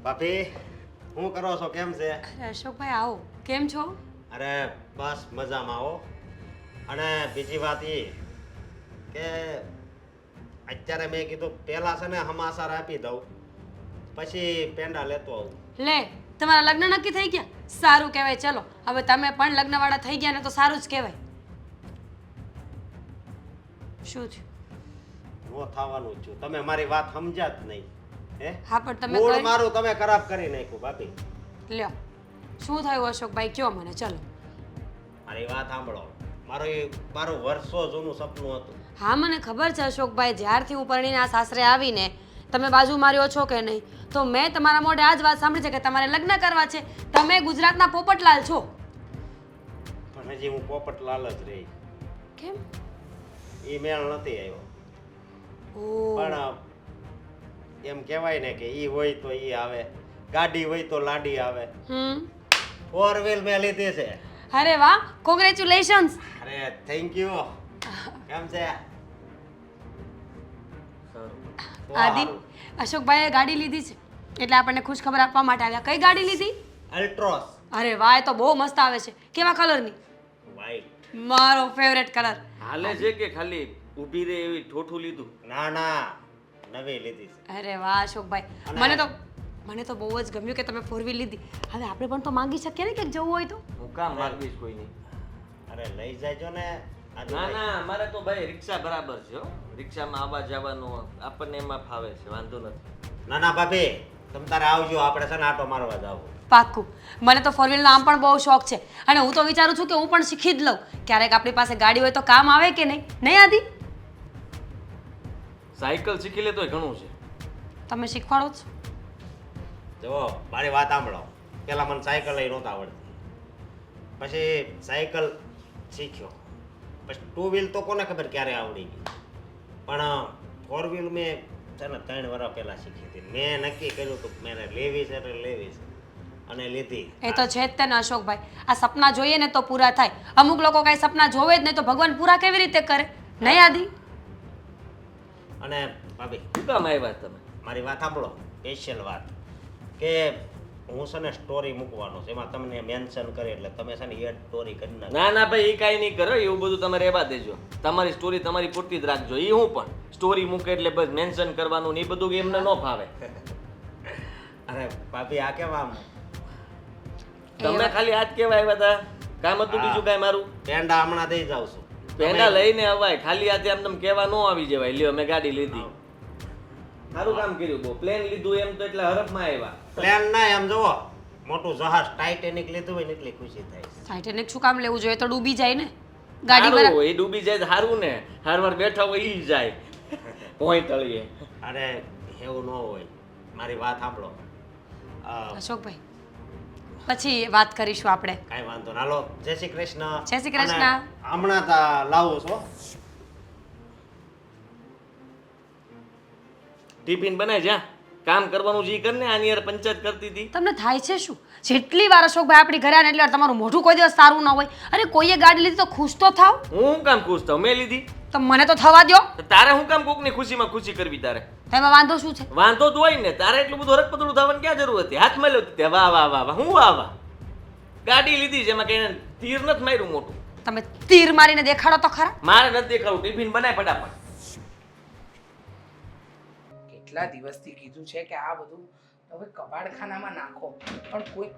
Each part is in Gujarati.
ભાભી શું કરો છો? કેમ છે? અરે અશોકભાઈ આવો. કેમ છો? અરે બસ મજામાં હો. અને બીજી વાત એ કે અત્યારે મેં કીધું પહેલા છે ને સમાચાર આપી દઉં, પછી પેંડા લેતો આવું. લે, તમારા લગ્ન નક્કી થઈ ગયા? સારું કહેવાય. ચલો હવે તમે પણ લગ્નવાળા થઈ ગયા ને તો સારું જ કહેવાય. શું થયું? નો થવાનું જ છું. તમે મારી વાત સમજ્યા જ નહીં. હે હા પણ તમે મૂળ કઈ મારું તમે ખરાબ કરી નાખ્યું ભાભી. લ્યો, શું થયું અશોકભાઈ? કયો મને. ચલો. મારી વાત સાંભળો. મારું વર્ષો જૂનું સપનું હતું. હા મને ખબર છે અશોકભાઈ, જ્યારથી હું પરણીને આ સાસરે આવીને તમે બાજુ માર્યો છો કે નહીં, તો મેં તમારા મોઢે આ જ વાત સાંભળી છે કે તમારે લગ્ન કરવા છે. તમે ગુજરાતના પોપટલાલ છો. પણ હજી હું પોપટલાલ જ રહી. કેમ? એ મેળ નથી આવ્યો. ઓહ, પણ એમ કહેવાય ને કે ઈ હોય તો ઈ આવે, ગાડી હોય તો લાડી આવે. ફોર વ્હીલ મેં લીધી છે. અરે વાહ, કોંગ્રેચ્યુલેશન્સ. અરે થેન્ક યુ. કેમ છે? તો આદિ, સારું. અશોકભાઈએ ગાડી લીધી છે એટલે આપણને ખુશ ખબર આપવા માટે આવ્યા. કઈ ગાડી લીધી? અલ્ટ્રોસ અરે વાહ, એ તો બહુ મસ્ત આવે છે. કેવા કલરની? વ્હાઈટ. મારો ફેવરેટ કલર. હાલે છે કે ખાલી ઊભી રહે એવી ઠોઠું લીધું? ના ના, નવી લીધી છે. અરે વાહ અશોકભાઈ, અને- મને તો બહુ જ ગમ્યું કે તમે ફોર વ્હીલ લીધી. હવે આપણે પણ તો માંગી શકીએ ને કે જવું હોય તો. હું કામ માગીશ કોઈ નહીં. અરે લઈ જાયજો ને. ના ના, અમારે તો ભાઈ રિક્ષા બરાબર છે હો. રિક્ષામાં આવવા જવાનું આપણને એમાં ફાવે છે, વાંધો નથી. ના ના ભાભી, તમ તારે આવજો. આપણે છે ને આટો મારવા જાવ. પાક્કું. મને તો ફોર વ્હીલનો આમ પણ બહુ શોખ છે અને હું તો વિચારું છું કે હું પણ શીખી જ લઉં. ક્યારેક આપણી પાસે ગાડી હોય તો કામ આવે કે નહીં? નહીં આદિ? સાયકલ શીખી લે તોય ઘણું છે. તમે શીખવાડો છો? જુઓ, મારી વાત સાંભળો. પેલા મને સાયકલ લઈ નહોતા આવડતી, પછી સાયકલ શીખ્યો, પછી ટુ વ્હીલ તો કોને ખબર ક્યારે આવડી ગઈ, પણ ફોર વ્હીલ મેં છે ને 3 વર્ષ પહેલા શીખી હતી. મેં નક્કી કર્યું હતું કે મેં લેવી છે એટલે લેવી છે, અને લીધી. એ તો છે જ તે ને અશોકભાઈ. આ સપના જોઈએ ને તો પૂરા થાય. અમુક લોકો કાંઈ સપના જોવે જ નહીં તો ભગવાન પૂરા કેવી રીતે કરે? નહીં આદિ? અને ભાભી, શું કામ આવ્યા તમે? મારી વાત સાંભળો. સ્પેશિયલ વાત કે હું છે ને સ્ટોરી મૂકવાનો છે, એમાં તમને મેન્શન કરે એટલે તમે છે ને એડ સ્ટોરી કરી નાખો. ના ના ભાઈ, એ કાંઈ નહીં કરો. એવું બધું તમે રહેવા દેજો. તમારી સ્ટોરી તમારી પૂરતી જ રાખજો. એ હું પણ સ્ટોરી મૂકે એટલે બસ મેન્શન કરવાનું ને એ બધું એમને ન ફાવે. અરે ભાભી, આ કેમ આમ તમે ખાલી આજ કેવા આવ્યા હતા? કામ હતું બીજું કાંઈ મારું? પેંડા હમણાં દઈ જાઉં છું. પેંડા લઈને અવાય. ખાલી આજે આમ તમે કહેવા ન આવી જવાય. લ્યો મેં ગાડી લીધી. સારું કામ કર્યું. બહુ પ્લેન લીધું એમ તો એટલે હરખમાં આવ્યા. પ્લાન ના, એમ જુઓ, મોટું જહાજ ટાઇટેનિક લીધું હોય ને એટલી ખુશી થાય. ટાઇટેનિક શું કામ લેવું જોઈએ? તો ડૂબી જાય ને ગાડી. સારું, બરાબર. એ ડૂબી જાય તો સારું ને. હારવાર બેઠા હોય ઈ જાય પોઈ તળીએ. અરે એવું ન હોય. મારી વાત સાંભળો. અશોકભાઈ, પછી વાત કરીશું આપણે. કાંઈ વાંધો ના. હાલો, જય શ્રી કૃષ્ણ. જય શ્રી કૃષ્ણ. અને હમણાં તા લાવું છો. ટિફિન બનાય જા. કામ કરવાનું જે કર ને. આની યાર પંચાયત કરતી હતી. તમને થાય છે શું? જેટલી વાર અશોકભાઈ આપણી ઘરે આવે ને એટલી વાર તમારું મોઢું કોઈ દિવસ સારું ન હોય. અરે કોઈએ ગાડી લીધી તો ખુશ તો થાવ. હું કામ ખુશ થાવ? મેં લીધી તો મને તો થવા દ્યો. તો તારે હું કામ કોકની ખુશીમાં ખુશી કરવી? તારે એમાં વાંધો શું છે? વાંધો તો હોય ને. તારે એટલું બધું હરકપતળું થવાની ક્યાં જરૂર હતી? હાથમાં લ્યો તે વાહ વાહ વાહ વાહ. હું વાહ વાહ. ગાડી લીધી છે, એમાં કઈ તીર નથી માર્યું મોટું. તમે તીર મારીને દેખાડો તો ખરા. મારે નથી દેખાડવું. ટિફિન બનાય ફટાફટ. કેટલા દિવસથી કીધું છે કે આ બધું હવે કબાડખાનામાં નાખો, પણ કોઈ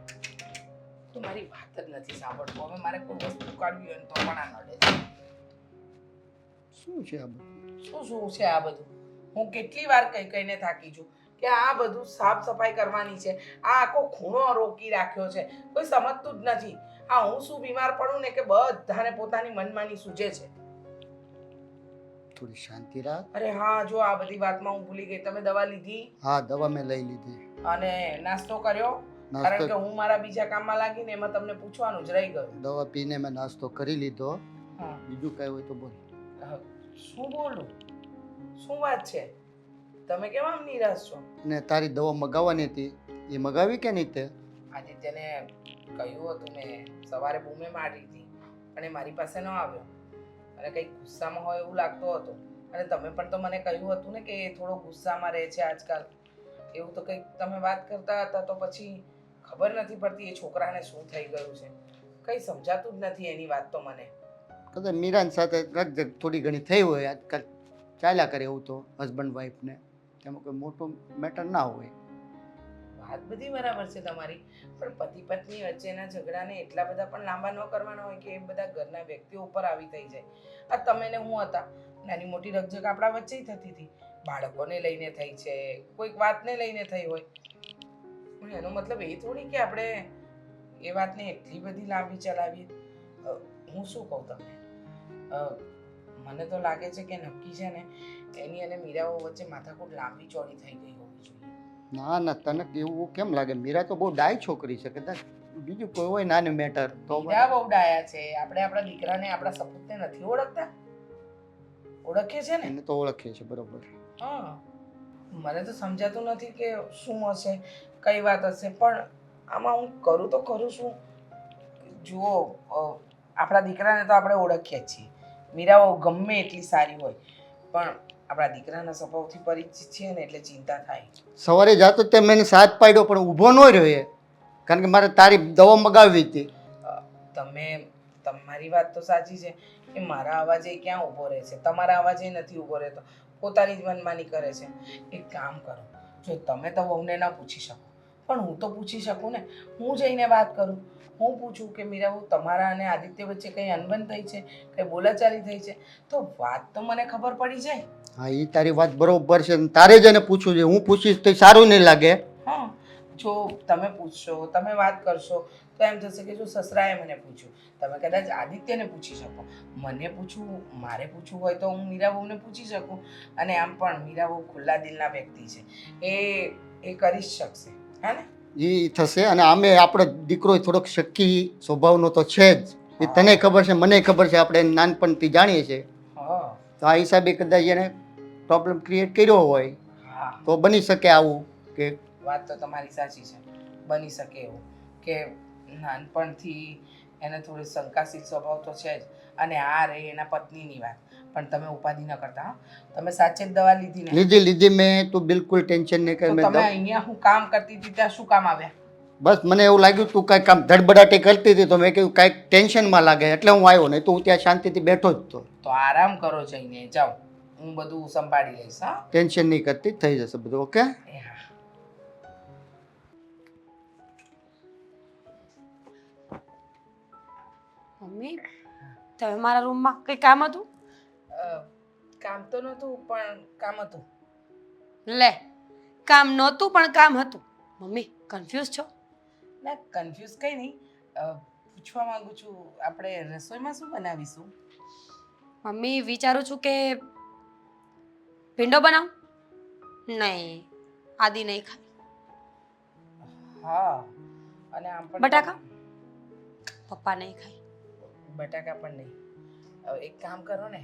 તો મારી વાત જ નથી સાંભળતું. હવે મારે કોઈ વસ્તુ કાઢવી હોય ને તો પણ આ નડે છે. શું છે આ બધું? શું છે આ બધું? હું કેટલી વાર કહીને થાકી છું કે આ બધું સાફ સફાઈ કરવાની છે. આ આખો ખૂણો રોકી રાખ્યો છે, કોઈ સમજતું જ નથી. આ હું શું બીમાર પડું ને કે બધાને પોતાની મનમાની સૂજે છે. થોડી શાંતિ રાખ. અરે હા, જો આ બધી વાતમાં હું ભૂલી ગઈ. તમે દવા લીધી હા, દવા મેં લઈ લીધી. અને નાસ્તો કર્યો? કારણ કે હું મારા બીજા કામમાં લાગીને એમાં તમને પૂછવાનું જ રહી ગયું. દવા પીને મેં નાસ્તો કરી લીધો. હા, બીજું કઈ હોય તો બોલ. શું બોલું? શું વાત છે? તમે કેમ આમ નિરાશ છો? ને તારી દવા મગાવવાની હતી, એ મગાવી કે નહીં તે? આદિત્યને કહ્યું હતું મેં, સવારે બૂમે મારી હતી અને મારી પાસે ન આવ્યો અને કંઈક ગુસ્સામાં હોય એવું લાગતો હતો. અને તમે પણ તો મને કહ્યું હતું ને કે એ થોડો ગુસ્સામાં રહે છે આજકાલ. એવું તો કંઈક તમે વાત કરતા હતા તો પછી ખબર નથી પડતી એ છોકરાને શું થઈ ગયું છે. કંઈ સમજાતું જ નથી એની વાત તો મને. કદાચ મીરાન સાથે રકઝક થોડી ઘણી થઈ હોય આજકાલ ચાલ્યા કરે એવું તો હસબન્ડ વાઈફને એમાં કોઈ મોટું મેટર ના હોય. વાત બધી બરાબર છે તમારી, પણ પતિ પત્ની વચ્ચેના ઝઘડાને એટલા બધા પણ લાંબા ન કરવાના હોય કે એ બધા ઘરના વ્યક્તિઓ ઉપર આવી થઈ જાય. આ તમે ને હું હતા, નાની મોટી રકઝક આપણા વચ્ચે થતી હતી, બાળકોને લઈને થઈ છે, કોઈક વાતને લઈને થઈ હોય. પણ એનો મતલબ એ થોડી કે આપણે એ વાતને એટલી બધી લાંબી ચલાવીએ. હું શું કહું તમને, મને તો લાગે છે કે નક્કી છે ને એની અને મીરાઓ વચ્ચે માથાકૂટ લાંબી ચોડી થઈ ગઈ હોવી જોઈએ. ના ના, તને એવું કેમ લાગે? મીરા તો બહુ ડાય છોકરી છે, કદાચ બીજું કોઈ હોય નાનું મેટર તો. મીરા બહુ ડાયા છે. આપણે આપણા દીકરાને આપણા સપૂતને નથી ઓળખતા? ઓળખીએ છે ને? એને તો ઓળખીએ છે બરોબર. હા, મને તો સમજાતું નથી કે શું હશે, કઈ વાત હશે, પણ આમાં હું કરું તો કરું શું? જુઓ, આપણા દીકરાને તો આપણે ઓળખીએ જ છીએ. મીરાઓ ગમે એટલી સારી હોય, પણ આપણા દીકરાના સ્વભાવથી પરિચિત છીએ ને એટલે ચિંતા થાય. સવારે જાતો તે મેં એને સાથ પાડ્યો પણ ઊભો ન રહ્યો એ, કારણ કે મારે તારી દવા મગાવવી હતી. તમારી વાત તો સાચી છે કે મારા અવાજે ક્યાં ઊભો રહે છે, તમારા અવાજે નથી ઊભો રહેતો, પોતાની જ મનમાની કરે છે. એક કામ કરો, જો તમે તો વહુને ન પૂછી શકો, પણ હું તો પૂછી શકું ને. હું જઈને વાત કરું, હું પૂછું કે મીરા બહુ તમારા અને આદિત્ય વચ્ચે કંઈ અનબન થઈ છે, કંઈ બોલાચાલી થઈ છે, તો વાત તો મને ખબર પડી જાય. હા, એ તારી વાત બરોબર છે, તારે જ એને પૂછવું છે. હું પૂછીશ તો સારું નહીં લાગે. હા, જો તમે પૂછશો, તમે વાત કરશો તો એમ થશે કે જો સસરાએ મને પૂછ્યું. તમે કદાચ આદિત્યને પૂછી શકો, મને પૂછવું, મારે પૂછવું હોય તો હું મીરા બહુને પૂછી શકું. અને આમ પણ મીરા બહુ ખુલ્લા દિલના વ્યક્તિ છે, એ કરી જ શકશે. હા ને? એ થશે. અને આમે આપણો દીકરો થોડોક શક્કી સ્વભાવનો તો છે જ. એ તને ખબર છે, મને ખબર છે, આપણે નાનપણથી જાણીએ છીએ. હા તો આ હિસાબે કદાચ એને પ્રોબ્લેમ ક્રિએટ કર્યો હોય હા, તો બની શકે આવું કે. વાત તો તમારી સાચી છે. બની શકે એવું કે નાનપણથી એને થોડી શંકાશીલ સ્વભાવ તો છે જ. અને આ રહી એના પત્નીની વાત, પણ તમે ઉપાધિ ન કરતા. હા, તમે સાચે જ દવા લીધી ને? લીધી મેં. તું બિલકુલ ટેન્શન નહીં કર. તો મેં તમે અહીંયા હું કામ કરતી હતી ત્યાં શું કામ આવ્યા? બસ મને એવું લાગ્યું તું કાંઈક કામ ધડબડાટી કરતી હતી તો મેં કહ્યું કાંઈક ટેન્શનમાં લાગે એટલે હું આવ્યો, નહીં તો હું ત્યાં શાંતિથી બેઠો જ તો. તો આરામ કરો, જઈને જાઓ, હું બધું સંભાળી લઈશ. હા, ટેન્શન નહીં કરતી, થઈ જશે બધું. ઓકે? એ હા. મમ્મી, તમે મારા રૂમમાં કંઈ કામ હતું? કામ તો નહોતું પણ કામ હતું. લે, કામ નહોતું પણ કામ હતું. મમ્મી, કન્ફ્યુઝ છો? ના, કન્ફ્યુઝ કંઈ નહીં. પૂછવા માંગુ છું, આપણે રસોઈમાં શું બનાવીશું? મમ્મી, વિચારું છું કે ભીંડો બનાવું. નહીં, આદિ નહીં ખાય. હા, અને આમ પણ બટાકા? પપ્પા નહીં ખાય. બટાકા પણ નહીં. હવે એક કામ કરો ને,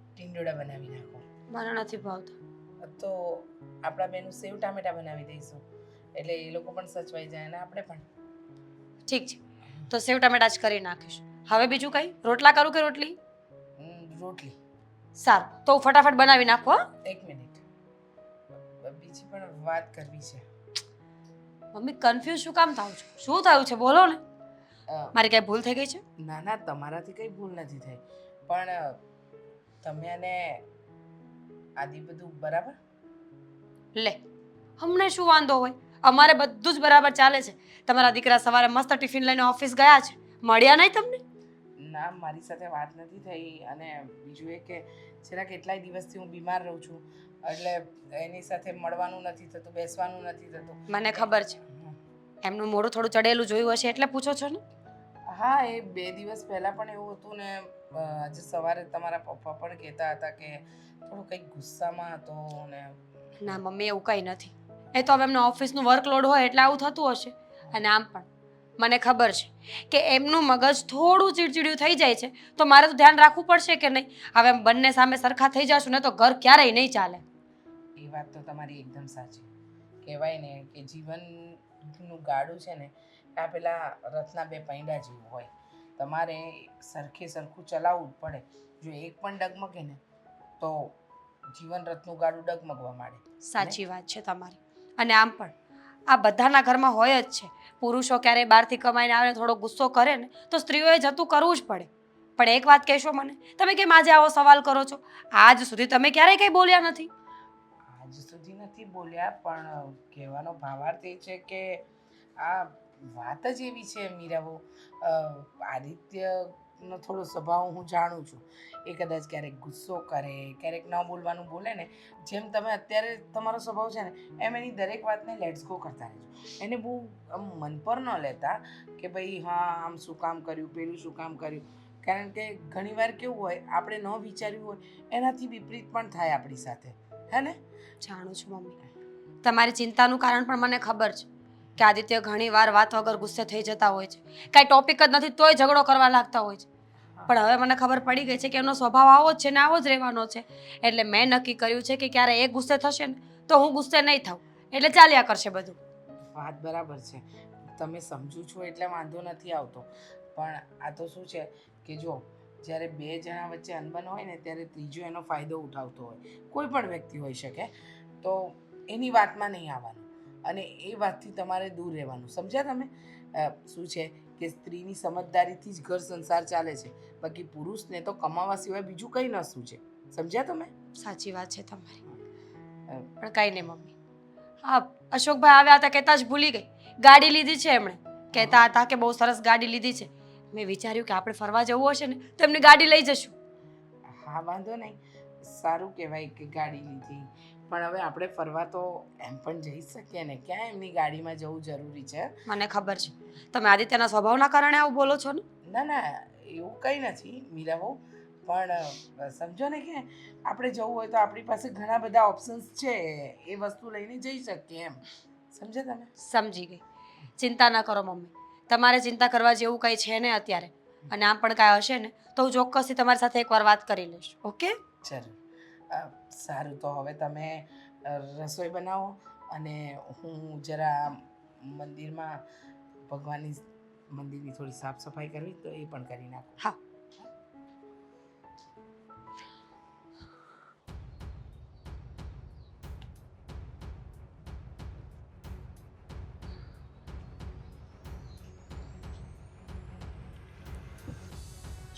ટીંડોળા બનાવી નાખો. મને નથી ભાવતા. તો આપણા બેનું સેવ ટામેટા બનાવી દઈશું, એટલે એ લોકો પણ સચવાઈ જાય અને આપણે પણ. ઠીક છે, તો સેવ ટમેટા જ કરી નાખીશ. હવે બીજું કંઈ? રોટલા કરું કે રોટલી? રોટલી. સારું, તો હું ફટાફટ બનાવી નાખો. હો, એક મિનિટ, બીજી પણ વાત કરવી છે. મમ્મી, કન્ફ્યુઝ શું કામ થાવ છો? શું થયું છે બોલો ને. મારી કઈ ભૂલ થઈ ગઈ છે? ના ના, તમારાથી કંઈ ભૂલ નથી થઈ, પણ તમે અને આદિ બધું બરાબર? લે, અમને શું વાંધો હોય? અમારે બધું જ બરાબર ચાલે છે. તમારા દીકરા સવારે મસ્ત ટિફિન લઈને ઓફિસ ગયા છે, મળ્યા નહીં તમને? ના, મારી સાથે વાત નથી થઈ. અને બીજું એ કે જરા કેટલાય દિવસથી હું બીમાર રહું છું, એટલે એની સાથે મળવાનું નથી થતું, બેસવાનું નથી થતું. મને ખબર છે, એમનું મોઢું થોડું ચડેલું જોયું હશે એટલે પૂછો છો ને? હા, એ 2 દિવસ પહેલાં પણ એવું હતું ને આજે સવારે તમારા પપ્પા પણ કહેતા હતા કે થોડું કંઈક ગુસ્સામાં હતો ને. ના મમ્મી, એવું કંઈ નથી. એ તો હવે એમનો ઓફિસનું વર્કલોડ હોય એટલે આવું થતું હશે. અને આમ પણ મને ખબર છે કે એમનું મગજ થોડું ચીડચીડ્યું થઈ જાય છે, તો મારે તો ધ્યાન રાખવું પડશે કે નહીં? હવે બંને સામે સરખા થઈ જશું ને તો ઘર ક્યારેય નહીં ચાલે. એ વાત તો તમારી એકદમ સાચી. કહેવાય ને કે જીવનનું ગાડું છે ને આ પેલા રથના 2 પૈડા જેવું હોય. તમારે સરખે સરખું ચલાવવું જ પડે. જો એક પણ ડગમગે ને તો જીવન રથનું ગાડું ડગમગવા માંડે. સાચી વાત છે તમારી. અને આમ પણ આ બધાના ઘરમાં હોય જ છે. પુરુષો ક્યારેય બહારથી કમાઈને આવે ને થોડો ગુસ્સો કરે ને તો સ્ત્રીઓએ જતું કરવું જ પડે. પણ એક વાત કહેશો મને, તમે કેમ આજે આવો સવાલ કરો છો? આજ સુધી તમે ક્યારેય કંઈ બોલ્યા નથી. આજ સુધી નથી બોલ્યા, પણ કહેવાનો ભાવાર્થ એ છે કે આ વાત જ એવી છે મીરાબો. આદિત્યનો થોડો સ્વભાવ હું જાણું છું. એ કદાચ ક્યારેક ગુસ્સો કરે, ક્યારેક ન બોલવાનું બોલે ને, જેમ તમે અત્યારે તમારો સ્વભાવ છે ને એમ એની દરેક વાતને લેટ્સ ગો કરતા રહેજો. એને બહુ આમ મન પર ન લેતા કે ભાઈ હા આમ શું કામ કર્યું, પેલું શું કામ કર્યું. કારણ કે ઘણીવાર કેવું હોય, આપણે ન વિચાર્યું હોય એનાથી વિપરીત પણ થાય આપણી સાથે, હે ને? જાણું છું મમ્મી, તમારી ચિંતાનું કારણ પણ મને ખબર છે કે આદિત્ય ઘણીવાર વાત વગર ગુસ્સે થઈ જતા હોય છે. કાંઈ ટોપિક જ નથી તોય ઝઘડો કરવા લાગતા હોય છે. પણ હવે મને ખબર પડી ગઈ છે કે એનો સ્વભાવ આવો જ છે ને આવો જ રહેવાનો છે. એટલે મેં નક્કી કર્યું છે કે ક્યારે એ ગુસ્સે થશે ને તો હું ગુસ્સે નહીં થાઉં. એટલે ચાલ્યા કરશે બધું. વાત બરાબર છે, તમે સમજુ છો એટલે વાંધો નથી આવતો. પણ આ તો શું છે કે જો જ્યારે બે જણા વચ્ચે અનબન હોય ને ત્યારે ત્રીજો એનો ફાયદો ઉઠાવતો હોય. કોઈ પણ વ્યક્તિ હોઈ શકે, તો એની વાતમાં નહીં આવવાનું અને એ વાતથી તમારે દૂર રહેવાનું. સમજ્યા તમે? શું છે કે સ્ત્રીની સમજદારીથી જ ઘર સંસાર ચાલે છે, બાકી પુરુષને તો કમાવા સિવાય બીજું કંઈ ન સૂચે. સમજ્યા તમે? સાચી વાત છે તમારી. પણ કાંઈ નહીં મમ્મી, હા અશોકભાઈ આવ્યા હતા કહેતા જ ભૂલી ગઈ. ગાડી લીધી છે એમણે. કહેતા હતા કે બહુ સરસ ગાડી લીધી છે. મેં વિચાર્યું કે આપણે ફરવા જવું હશે ને તો એમની ગાડી લઈ જશું. હા વાંધો નહીં, સારું કહેવાય કે ગાડી લીધી. પણ હવે આપણે ફરવા તો એમ પણ જઈ શકીએ ને, ક્યાં એમની ગાડીમાં જવું જરૂરી છે? મને ખબર છે તમે આદિત્યના સ્વભાવના કારણે આવું બોલો છો ને. ના ના, એવું કંઈ નથી મીરાબહુ. પણ સમજો ને કે આપણે જવું હોય તો આપણી પાસે ઘણા બધા ઓપ્શન્સ છે, એ વસ્તુ લઈને જઈ શકીએ એમ. સમજે તમે? સમજી ગઈ. ચિંતા ના કરો મમ્મી, તમારે ચિંતા કરવા જેવું કંઈ છે ને અત્યારે. અને આમ પણ કાંઈ હશે ને તો હું ચોક્કસથી તમારી સાથે એકવાર વાત કરી લઈશ. ઓકે? જરૂર. સારું, તો હવે તમે રસોઈ બનાવો અને હું જરા મંદિરમાં ભગવાનની મંદિરની થોડી સાફ સફાઈ કરવી તો એ પણ કરી નાખું. હા.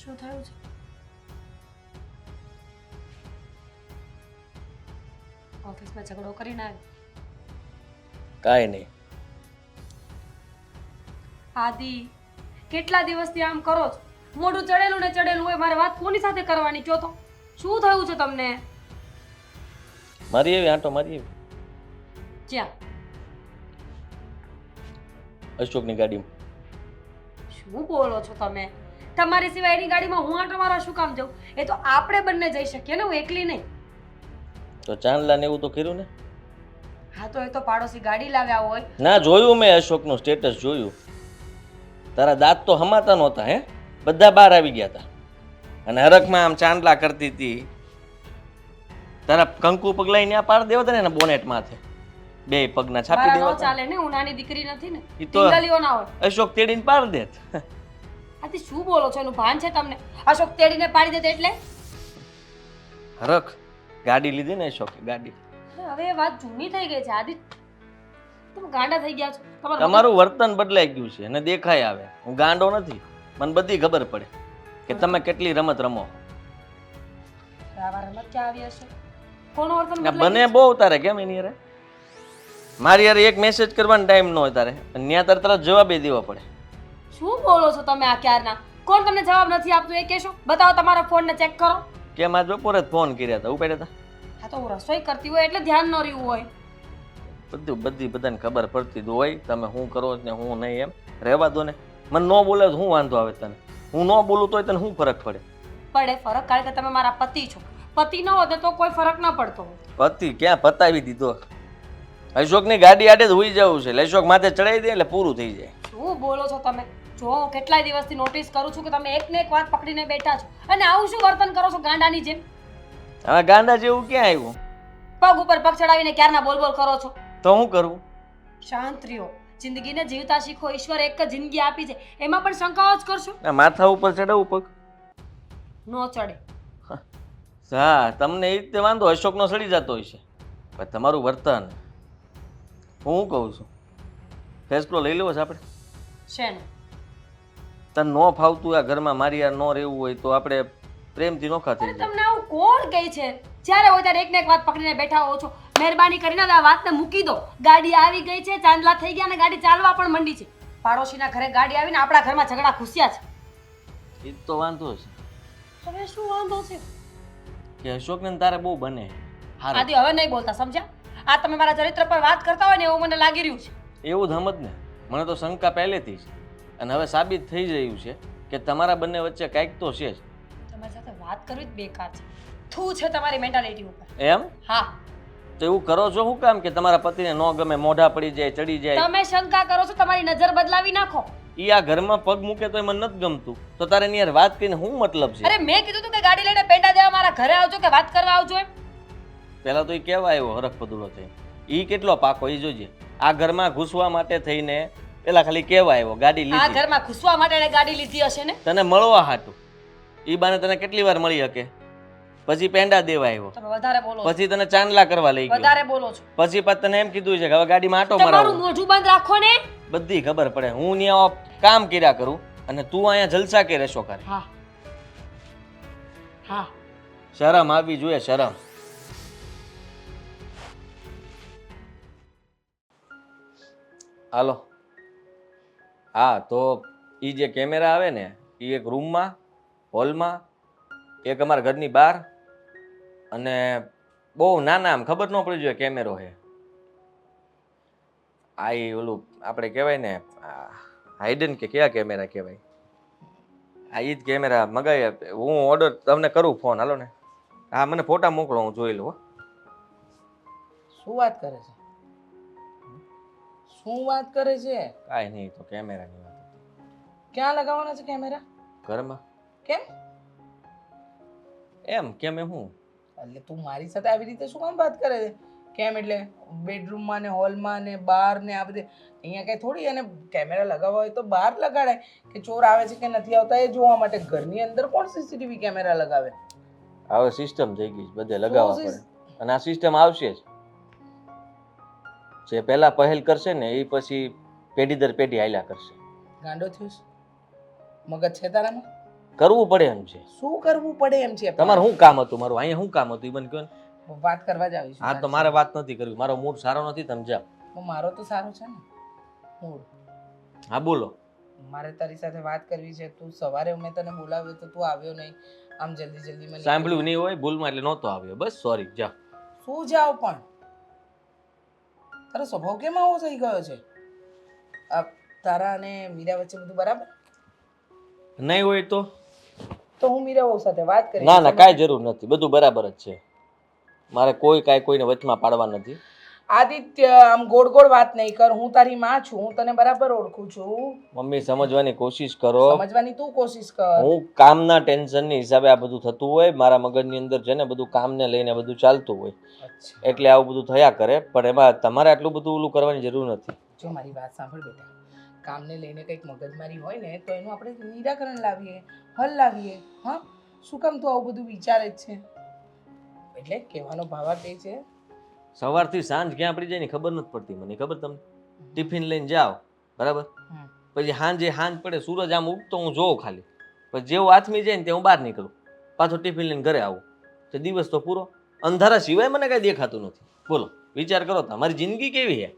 શું થયું છે? ઓફિસમાં ઝઘડો કરીને આવી? કાંઈ નહીં. આદિ, કેટલા દિવસથી આમ કરો છો? મોઢું ચડેલું ને ચડેલું હોય. મારે વાત કોની સાથે કરવાની કયો તો? શું થયું છે તમને? મારી એવી આંટો મારી એવી જ્યાં અશોકની ગાડીમાં. શું બોલો છો તમે? તમારી સિવાય એની ગાડીમાં હું આંટો મારવા શું કામ જાઉં? એ તો આપણે બંને જઈ શકીએ ને, હું એકલી નહીં. તો ચાંદલા ને એવું તો કર્યું ને? હા તો એ તો પાડોશી ગાડી લાવ્યા હોય. ના, જોયું મેં અશોકનું સ્ટેટસ જોયું. તારા દાંત તો હમાતા નહોતા, હે? બધા બહાર આવી ગયા હતા અને હરખમાં આમ ચાંદલા કરતી હતી. તારા કંકુ પગલાઈ ત્યાં પાડ દેવા હતા ને બોનેટ માથે, બે પગના છાપી મારા દેવા નો હતા. ચાલે ને, હું નાની દીકરી નથી ને. ઈ તો ટીંગલીઓ ના હોય. અશોક તેડીને પાડ દેત. આથી શું બોલો છો? એનું ભાન છે તમને? અશોક તેડીને પાડી દે એટલે હરખ ગાડી લીધી ને અશોકે, ગાડી. હવે એ વાત જૂની થઈ ગઈ છે. આદિ, તમે ગાંડા થઈ ગયા છો. તમારું વર્તન બદલાઈ ગયું છે અને દેખાય આવે. હું ગાંડો નથી, મને બધી ખબર પડે કે તમે કેટલી રમત રમો. આવા રમત ક્યાં આવી હશે? કોનો વર્તન આ બદલાઈ બને બહુ તારે કેમ એની યાર? મારી યાર એક મેસેજ કરવાનો ટાઈમ ન હોય તારે, અને ત્યાં તરત જવાબ દેવા પડે. શું બોલો છો તમે આ ક્યારના? કોણ તમને જવાબ નથી આપતું એ કહેશો? બતાવો તમારા ફોન ને ચેક કરો. કેમ આજ બપોરે જ ફોન કર્યા હતા, ઉપાડ્યા હતા? હા તો હું રસોઈ કરતી હોય એટલે ધ્યાન ન રહ્યું હોય. બધાને ખબર પડતી જ હોય તમે શું કરો ને હું નહીં. એમ રહેવા દો ને. મને ન બોલે તો શું વાંધો આવે તને? હું ન બોલું તોય તને શું ફરક પડે? પડે ફરક, કારણ કે તમે મારા પતિ છો. પતિ ન હોત તો કોઈ ફરક ન પડતો હોય. પતિ ક્યાં પતાવી દીધો? અશોકની ગાડી આડે જ હોઈ જવું છે એટલે અશોક માથે ચડાવી દે એટલે પૂરું થઈ જાય. શું બોલો છો તમે? જો હું કેટલાય દિવસથી નોટિસ કરું છું કે તમે એક ને એક વાત પકડીને બેઠા છો અને આવું શું વર્તન કરો છો ગાંડાની જેમ? હવે ગાંડા જેવું ક્યાં આવ્યું? પગ ઉપર પગ ચડાવીને ક્યારના બોલ બોલ કરો છો. તો શું કરું? શાંત રહ્યો. જિંદગીને જીવતા શીખો. ઈશ્વર એક જ જિંદગી આપી છે, એમાં પણ શંકાઓ જ કરશો? આ માથા ઉપર ચડાવું પગ? નો ચડે. હા, તમને એ રીતે વાંધો અશોકનો સડી જતો હોય છે, પણ તમારું વર્તન હું કહું છું ફેસલો લઈ લેવો છે આપણે. શેનું? તને ન ફાવતું આ ઘરમાં મારી યાર ન રહેવું હોય તો આપણે પ્રેમથી નોખા થઈ અરે જાય. તમને આવું કોણ કહે છે? જ્યારે હોય ત્યારે એક ને એક વાત પકડીને બેઠા હો છો. મહેરબાની કરીને હવે આ વાતને મૂકી દો. ગાડી આવી ગઈ છે, ચાંદલા થઈ ગયા અને ગાડી ચાલવા પણ મંડી છે. પાડોશીના ઘરે ગાડી આવીને આપણા ઘરમાં ઝઘડા ઘૂસ્યા છે. એ જ તો વાંધો છે હવે શું વાંધો છે? કે અશોકને ને તારે બહુ બને. હારું. આદિ હવે નહીં બોલતા, સમજ્યા? આ તમે મારા ચરિત્ર પર વાત કરતા હોય ને એવું મને લાગી રહ્યું છે. એવું જ સમજ ને, મને તો શંકા પહેલેથી છે અને હવે સાબિત થઈ રહ્યું છે કે તમારા બંને વચ્ચે કાંઈક તો છે જ. તમારી સાથે વાત કરવી જ બેકાર છે. થૂ છે તમારી મેન્ટાલિટી ઉપર. એમ હા, તો એવું કરો છો શું કામ કે તમારા પતિને ન ગમે, મોઢા પડી જાય, ચડી જાય? તમે શંકા કરો છો, તમારી નજર બદલાવી નાખો. ઈ આ ઘરમાં પગ મૂકે તો મને નથી ગમતું, તો તારે એની યાર વાત કરીને શું મતલબ છે? અરે મેં કીધું તું કે ગાડી લઈને પેંડા દેવા મારા ઘરે આવજો કે વાત કરવા આવજો એમ. પહેલા તો ઈ કેવા આવ્યો હરખ પદુડો થઈ, ઈ કેટલો પાકો ઈ જોજે. આ ઘરમાં ઘૂસવા માટે થઈને પેલા ખાલી કેવા આવ્યો, ગાડી આ લીધી ઘરમાં ઘૂસવા માટે એણે ગાડી લીધી હશે ને. તને મળવા હાટું. ઈ બાને તને કેટલી વાર મળી શકે, પછી પેંડા દેવા આવ્યો, તમે વધારે બોલો છો. પછી તને ચાંદલા કરવા લઈ ગયો, વધારે બોલો છો. પછી પાછું તને એમ કીધું છે કે હવે ગાડીમાં આટો તમારું મરાવો. મોઢું બંધ રાખો ને. બધી ખબર પડે. હું ત્યાં કામ કર્યા કરું અને તું અહીંયા જલસા કે રેશો કરે. હા હા, શરમ આવી જોઈએ, શરમ. હાલો. હા, તો ઈ જે કેમેરા આવે ને ઈ એક રૂમમાં, હોલમાં, એક અમારા ઘરની બહાર અને બહુ નાના, આમ ખબર ન પડી જોઈએ કેમેરો છે. આ ઈ ઓલું આપણે કહેવાય ને હાઇડન કે કયા કેમેરા કહેવાય, આ ઈ જ કેમેરા મગાવી. હું ઓર્ડર તમને કરું ફોન, હાલો ને. હા, મને ફોટા મોકલો, હું જોઈ લઉં હો. શું વાત કરે છે? શું વાત કરે છે? કાંઈ નહીં, તો કેમેરાની વાત. ક્યાં લગાવવાના છે કેમેરા? ઘરમાં. કેમ? એમ કેમ હું એટલે તું મારી સાથે આવી રીતે શું કામ વાત કરે છે? કેમ એટલે બેડરૂમમાં ને હોલમાં ને બહાર ને આ બધે અહીંયા કઈ થોડી, અને કેમેરા લગાવવા હોય તો બહાર લગાડાય કે ચોર આવે છે કે નથી આવતા એ જોવા માટે. ઘરની અંદર કોણ સીસીટીવી કેમેરા લગાવે? હવે સિસ્ટમ થઈ ગઈ છે, બધે લગાવવા પડે અને આ સિસ્ટમ આવશે જ. જે પહેલા પહેલ કરશે ને એ પછી પેઢી દર પેઢી હાલ્યા કરશે. ગાંડો થયો છે? મગજ છે તારામાં? કરવું પડે એમ છે. શું કરવું પડે એમ છે? તમારે શું કામ હતું મારું અહીંયા? શું કામ હતું એ મને કહો ને. વાત કરવા જ આવીશું. હા, તો મારે વાત નથી કરવી, મારો મૂડ સારો નથી, તમે જાઓ. મારો તો સારો છે ને મૂડ. હા, બોલો. મારે તારી સાથે વાત કરવી છે. તું સવારે મેં તને બોલાવ્યો તો તું આવ્યો નહીં. આમ જલ્દી જલ્દી મને સાંભળ્યું નહીં હોય ભૂલમાં એટલે નહોતો આવ્યો, બસ સોરી. જાઓ. શું જાવ પણ તારો સ્વભાવ કેમ આવો થઈ ગયો છે? તારા અને મીરા વચ્ચે બધું બરાબર? નહીં હોય તો હું મીરા વહુ સાથે વાત કરી. ના ના, કાંઈ જરૂર નથી, બધું બરાબર જ છે. મારે કાંઈ કોઈને વચમાં પાડવા નથી. આદિત્ય, આમ ગોળ ગોળ વાત નહીં કર. હું તારી માં છું, હું તને બરાબર ઓળખું છું. મમ્મી, સમજવાની કોશિશ કરો. સમજવાની તું કોશિશ કર. હું કામના ટેન્શનની હિસાબે આ બધું થતું હોય, મારા મગજની અંદર છે ને બધું કામને લઈને બધું ચાલતું હોય, એટલે આવું બધું થયા કરે. પણ એમાં તમારે આટલું બધું ઓલું કરવાની જરૂર નથી. જો મારી વાત સાંભળ બેટા, કામને લઈને કંઈક મગજમારી હોય ને તો એનું આપણે નિરાકરણ લાવીએ, હલ લાવીએ. હા, શું કામ તું આવું બધું વિચારે જ છે? એટલે કહેવાનો ભાવાર્થ એ છે, સવારથી સાંજ ક્યાં પડી જાય ને ખબર નથી પડતી મને. ખબર તમને? ટિફિન લઈને જાઓ, બરાબર, પછી સાંજ પડે, સૂરજ આમ ઉગતો હું જોઉં ખાલી, પછી જેવું આથમી જાય ને તે હું બહાર નીકળું, પાછો ટિફિન લઈને ઘરે આવું, તો દિવસ તો પૂરો. અંધારા સિવાય મને કાંઈ દેખાતું નથી. બોલો, વિચાર કરો તમારી જિંદગી કેવી છે?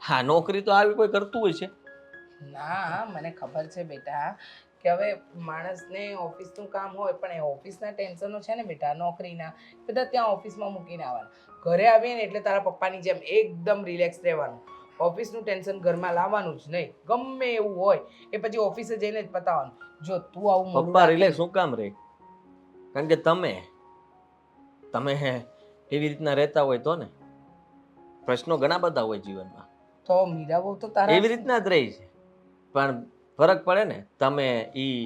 હા, નોકરી તો આવી કોઈ કરતું હોય છે? ના, મને ખબર છે બેટા કે હવે માણસને ઓફિસનું કામ હોય, પણ એ ઓફિસના ટેન્શનો છે ને બેટા, નોકરીના, બધા ત્યાં ઓફિસમાં મૂકીને આવવાના. ઘરે આવીએ ને એટલે તારા પપ્પાની જેમ એકદમ રિલેક્સ રહેવાનું. ઓફિસનું ટેન્શન ઘરમાં લાવવાનું જ નહીં. ગમે એવું હોય એ પછી ઓફિસે જઈને જ પતાવવાનું. જો તું આવું મોડું પપ્પા રિલેક્સ શું કામ રહે? કારણ કે તમે એવી રીતના રહેતા હોય તો ને. પ્રશ્નો ઘણા બધા હોય જીવનમાં, તો મીરા બહુ તો તારા એવી રીતના જ રહી છે. પણ ફરક પડે ને, તમે ઈ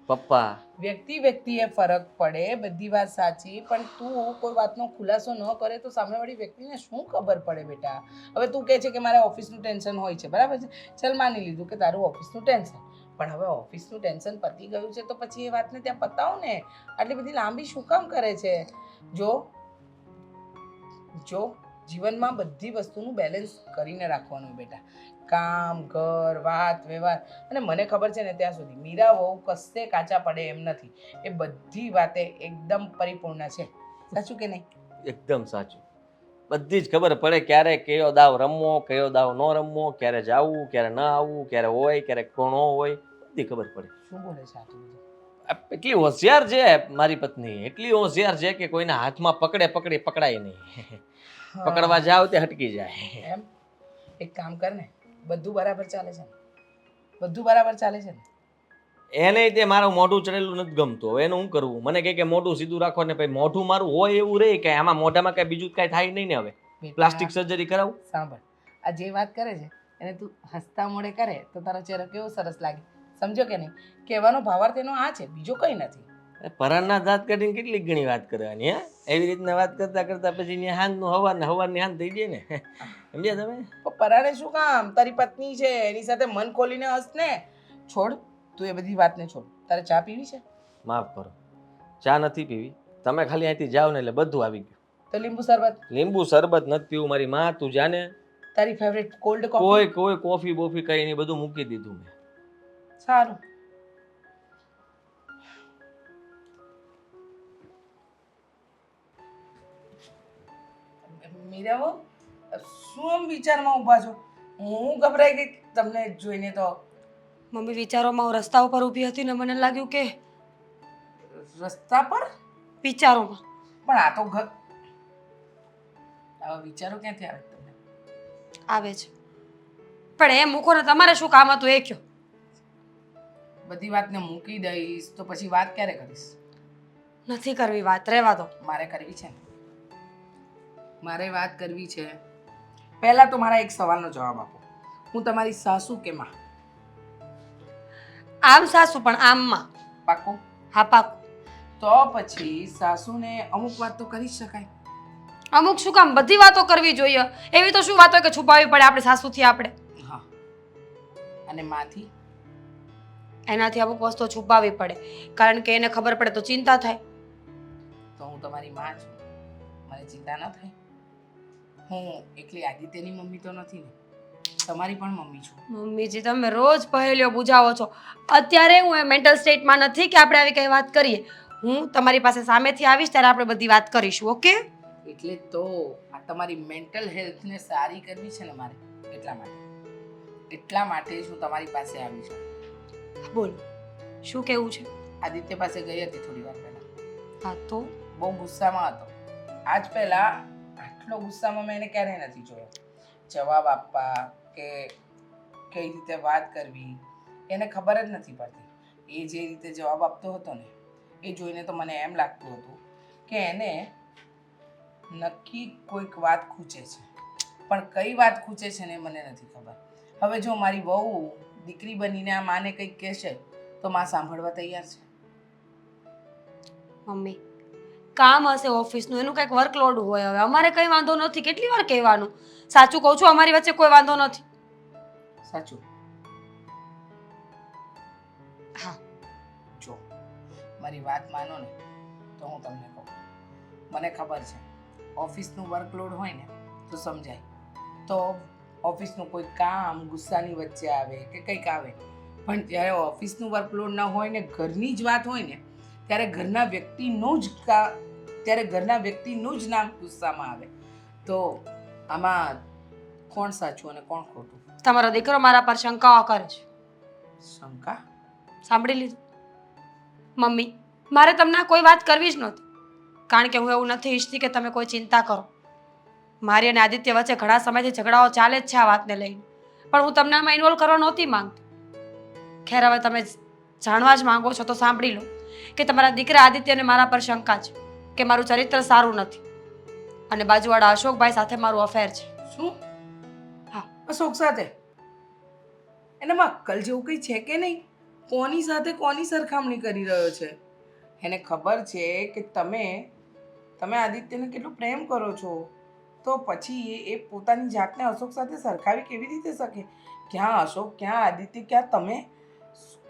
પપ્પા. વ્યક્તિએ ફરક પડે, બધી વાત સાચી, પણ તું કોઈ વાતનો ખુલાસો ન કરે તો સામેવાળી વ્યક્તિને શું ખબર પડે બેટા? હવે તું કહે છે કે મારે ઓફિસનું ટેન્શન હોય છે, બરાબર છે, ચાલ માની લીધું કે તારું ઓફિસનું ટેન્શન, પણ હવે ઓફિસનું ટેન્શન પતી ગયું છે તો પછી એ વાતને ત્યાં પતાવ ને. આટલી બધી લાંબી શું કામ કરે છે? જો જીવનમાં બધી વસ્તુનું બેલેન્સ કરીને રાખવાનું બેટા. કામ, ઘર, વાત, વ્યવહાર. અને મને ખબર છે ને ત્યાં સુધી મીરા વહુ કશે કાચા પડે એમ નથી. એ બધી વાતે એકદમ પરિપૂર્ણ છે. સાચું કે નહીં? એકદમ સાચું. બધી જ ખબર પડે ક્યારે કયો દાવ રમવો, કયો દાવ ન રમવો, ક્યારે જાવું, ક્યારે ન આવવું, ક્યારે હોય, ક્યારે કોણ હોય, બધી ખબર પડે. શું બોલે છે આટલું બધું? એટલી હોશિયાર છે મારી પત્ની, એટલી હોશિયાર છે કે કોઈના હાથમાં પકડાય નહીં. પકડવા જાવ તે હટકી જાય. એમ એક કામ કર ને, બધું બરાબર ચાલે છે ને? બધું બરાબર ચાલે છે ને? એને તે મારું મોઢું ચડેલું નથી ગમતું. હવે એનું શું કરવું? મને કહે કે મોઢું સીધું રાખો ને ભાઈ મોઢું મારું હોય એવું રહે કે આમાં મોઢામાં કઈ બીજું કઈ થાય નહીં ને. હવે બેટા, પ્લાસ્ટિક સર્જરી કરાવું? સાંભળ, આ જે વાત કરે છે એને તું હસતા મોઢે કરે તો તારો ચહેરો કેવો સરસ લાગે. સમજો કે નહીં? કહેવાનો ભાવાર્થ એનો આ છે, બીજો કંઈ નથી. પરાણના દાંત કાઢીને કેટલીક ઘણી વાત કરવાની. હે એવી રીતના વાત કરતા કરતા પછી હાંજનું હવારની હાંજ થઈ જાય ને. સમજ્યા તમે? પણ પરાણે શું કામ? તારી પત્ની છે, એની સાથે મન ખોલીને હસ ને. છોડ, તું એ બધી વાતને છોડ. તારે ચા પીવી છે? માફ કરો, ચા નથી પીવી. તમે ખાલી અહીંથી જાઓ ને એટલે બધું આવી ગયું. તો લીંબુ શરબત? લીંબુ શરબત નથી પીવું મારી માં, તું જાને. તારી ફેવરેટ કોલ્ડ કોફી? કોઈ કોફી બોફી કઈ નહીં, બધું મૂકી દીધું મેં. સારું. મીરાઓ, શું આમ વિચારમાં ઊભા છો? હું ગભરાઈ ગઈ તમને જોઈને તો. મમ્મી વિચારોમાં હું રસ્તા ઉપર ઊભી હતી ને મને લાગ્યું કે રસ્તા પર? વિચારોમાં પણ આ તો ઘર. આવા વિચારો ક્યાંથી આવે તમને? આવે છે, પણ એ મૂકો ને, તમારે શું કામ હતું એ કયો. બધી વાતને મૂકી દઈશ તો પછી વાત ક્યારે કરીશ? નથી કરવી વાત, રહેવા દો. મારે કરવી છે ને, મારે વાત કરવી છે. પહેલા તો મારા એક સવાલનો જવાબ આપો. હું તમારી સાસુ કે માં? આમ સાસુ પણ આમ માં. પાક્કું? હા પાકું. તો પછી સાસુને અમુક વાત તો કરી શકાય. અમુક શું કામ બધી વાતો કરવી જોઈએ? એવી તો શું વાતો કે છુપાવવી પડે આપણે સાસુથી આપણે? હા. અને માથી? એનાથી અમુક વસ્તુઓ છુપાવવી પડે, કારણ કે એને ખબર પડે તો ચિંતા થાય. તો હું તમારી માં છું, મને ચિંતા ન થાય? હું એકલી આદિત્યની મમ્મી તો નથી ને, તમારી પણ મમ્મી છું. મમ્મીજી તમે રોજ પહેલીઓ બુજાવો છો. અત્યારે હું એ મેન્ટલ સ્ટેટમાં નથી કે આપણે આવી કઈ વાત કરીએ. હું તમારી પાસે સામેથી આવીશ ત્યારે આપણે બધી વાત કરીશું, ઓકે? એટલે તો આ તમારી મેન્ટલ હેલ્થને સારી કરવી છે ને મારે, એટલા માટે જ હું તમારી પાસે આવી છું. બોલો, શું કેવું છે? આદિત્ય પાસે ગઈ હતી થોડી વાર પહેલા. હા તો? બહુ ગુસ્સામાં હતો. આજ પહેલા આટલો ગુસ્સામાં મેં એને ક્યારેય નથી જોયો. જવાબ આપવા કે કઈ રીતે વાત કરવી એને ખબર જ નથી પડતી. એ જે રીતે જવાબ આપતો હતો ને, એ જોઈને તો મને એમ લાગતું હતું કે એને નક્કી કોઈક વાત ખૂચે છે, પણ કઈ વાત ખૂચે છે ને મને નથી ખબર. હવે જો મારી વહુ દીકરી બનીને આ માને કંઈક કહેશે તો માં સાંભળવા તૈયાર છે? મમ્મી, કામ હશે ઓફિસનું, એનું કંઈક વર્કલોડ હોય. હવે અમારે કંઈ વાંધો નથી, કેટલી વાર કહેવાનું? સાચું કહું છું, અમારી વચ્ચે કોઈ વાંધો નથી. સાચું? હા. જો મારી વાત માનો ને તો હું તમને કહું, મને ખબર છે ઓફિસનું વર્કલોડ હોય ને તો સમજાય, તો ઓફિસનું કોઈ કામ ગુસ્સાની વચ્ચે આવે કે કંઈક આવે, પણ જ્યારે ઓફિસનું વર્કલોડ ના હોય ને ઘરની જ વાત હોય ને ત્યારે ઘરના વ્યક્તિનું જ નામ ગુસ્સામાં આવે. તો આમાં કોણ સાચું અને કોણ ખોટું? તમારો દીકરો મારા પર શંકાઓ કરે છે. શંકા? સાંભળી લીધું? મમ્મી, મારે તમને કોઈ વાત કરવી જ નહોતી, કારણ કે હું એવું નથી ઈચ્છતી કે તમે કોઈ ચિંતા કરો. મારી અને આદિત્ય વચ્ચે ઘણા સમયથી ઝઘડાઓ ચાલે જ છે આ વાતને લઈને, પણ હું તમને આમાં ઇન્વોલ્વ કરવા નહોતી માંગતી. ખેર, હવે તમે જાણવા જ માંગો છો તો સાંભળી લો કે તમારા દીકરા આદિત્યને મારા પર શંકા છે કે મારું ચરિત્ર સારું નથી અને બાજુવાળા અશોકભાઈ સાથે મારું અફેર છે. શું? હા. અશોક સાથે? એનામાં અક્કલ જેવું કંઈ છે કે નહીં? કોની સાથે કોની સરખામણી કરી રહ્યો છે? એને ખબર છે કે તમે આદિત્યને કેટલો પ્રેમ કરો છો, તો પછી એ પોતાની જાતને અશોક સાથે સરખાવી કેવી રીતે શકે? ક્યાં અશોક, ક્યાં આદિત્ય, ક્યાં તમે?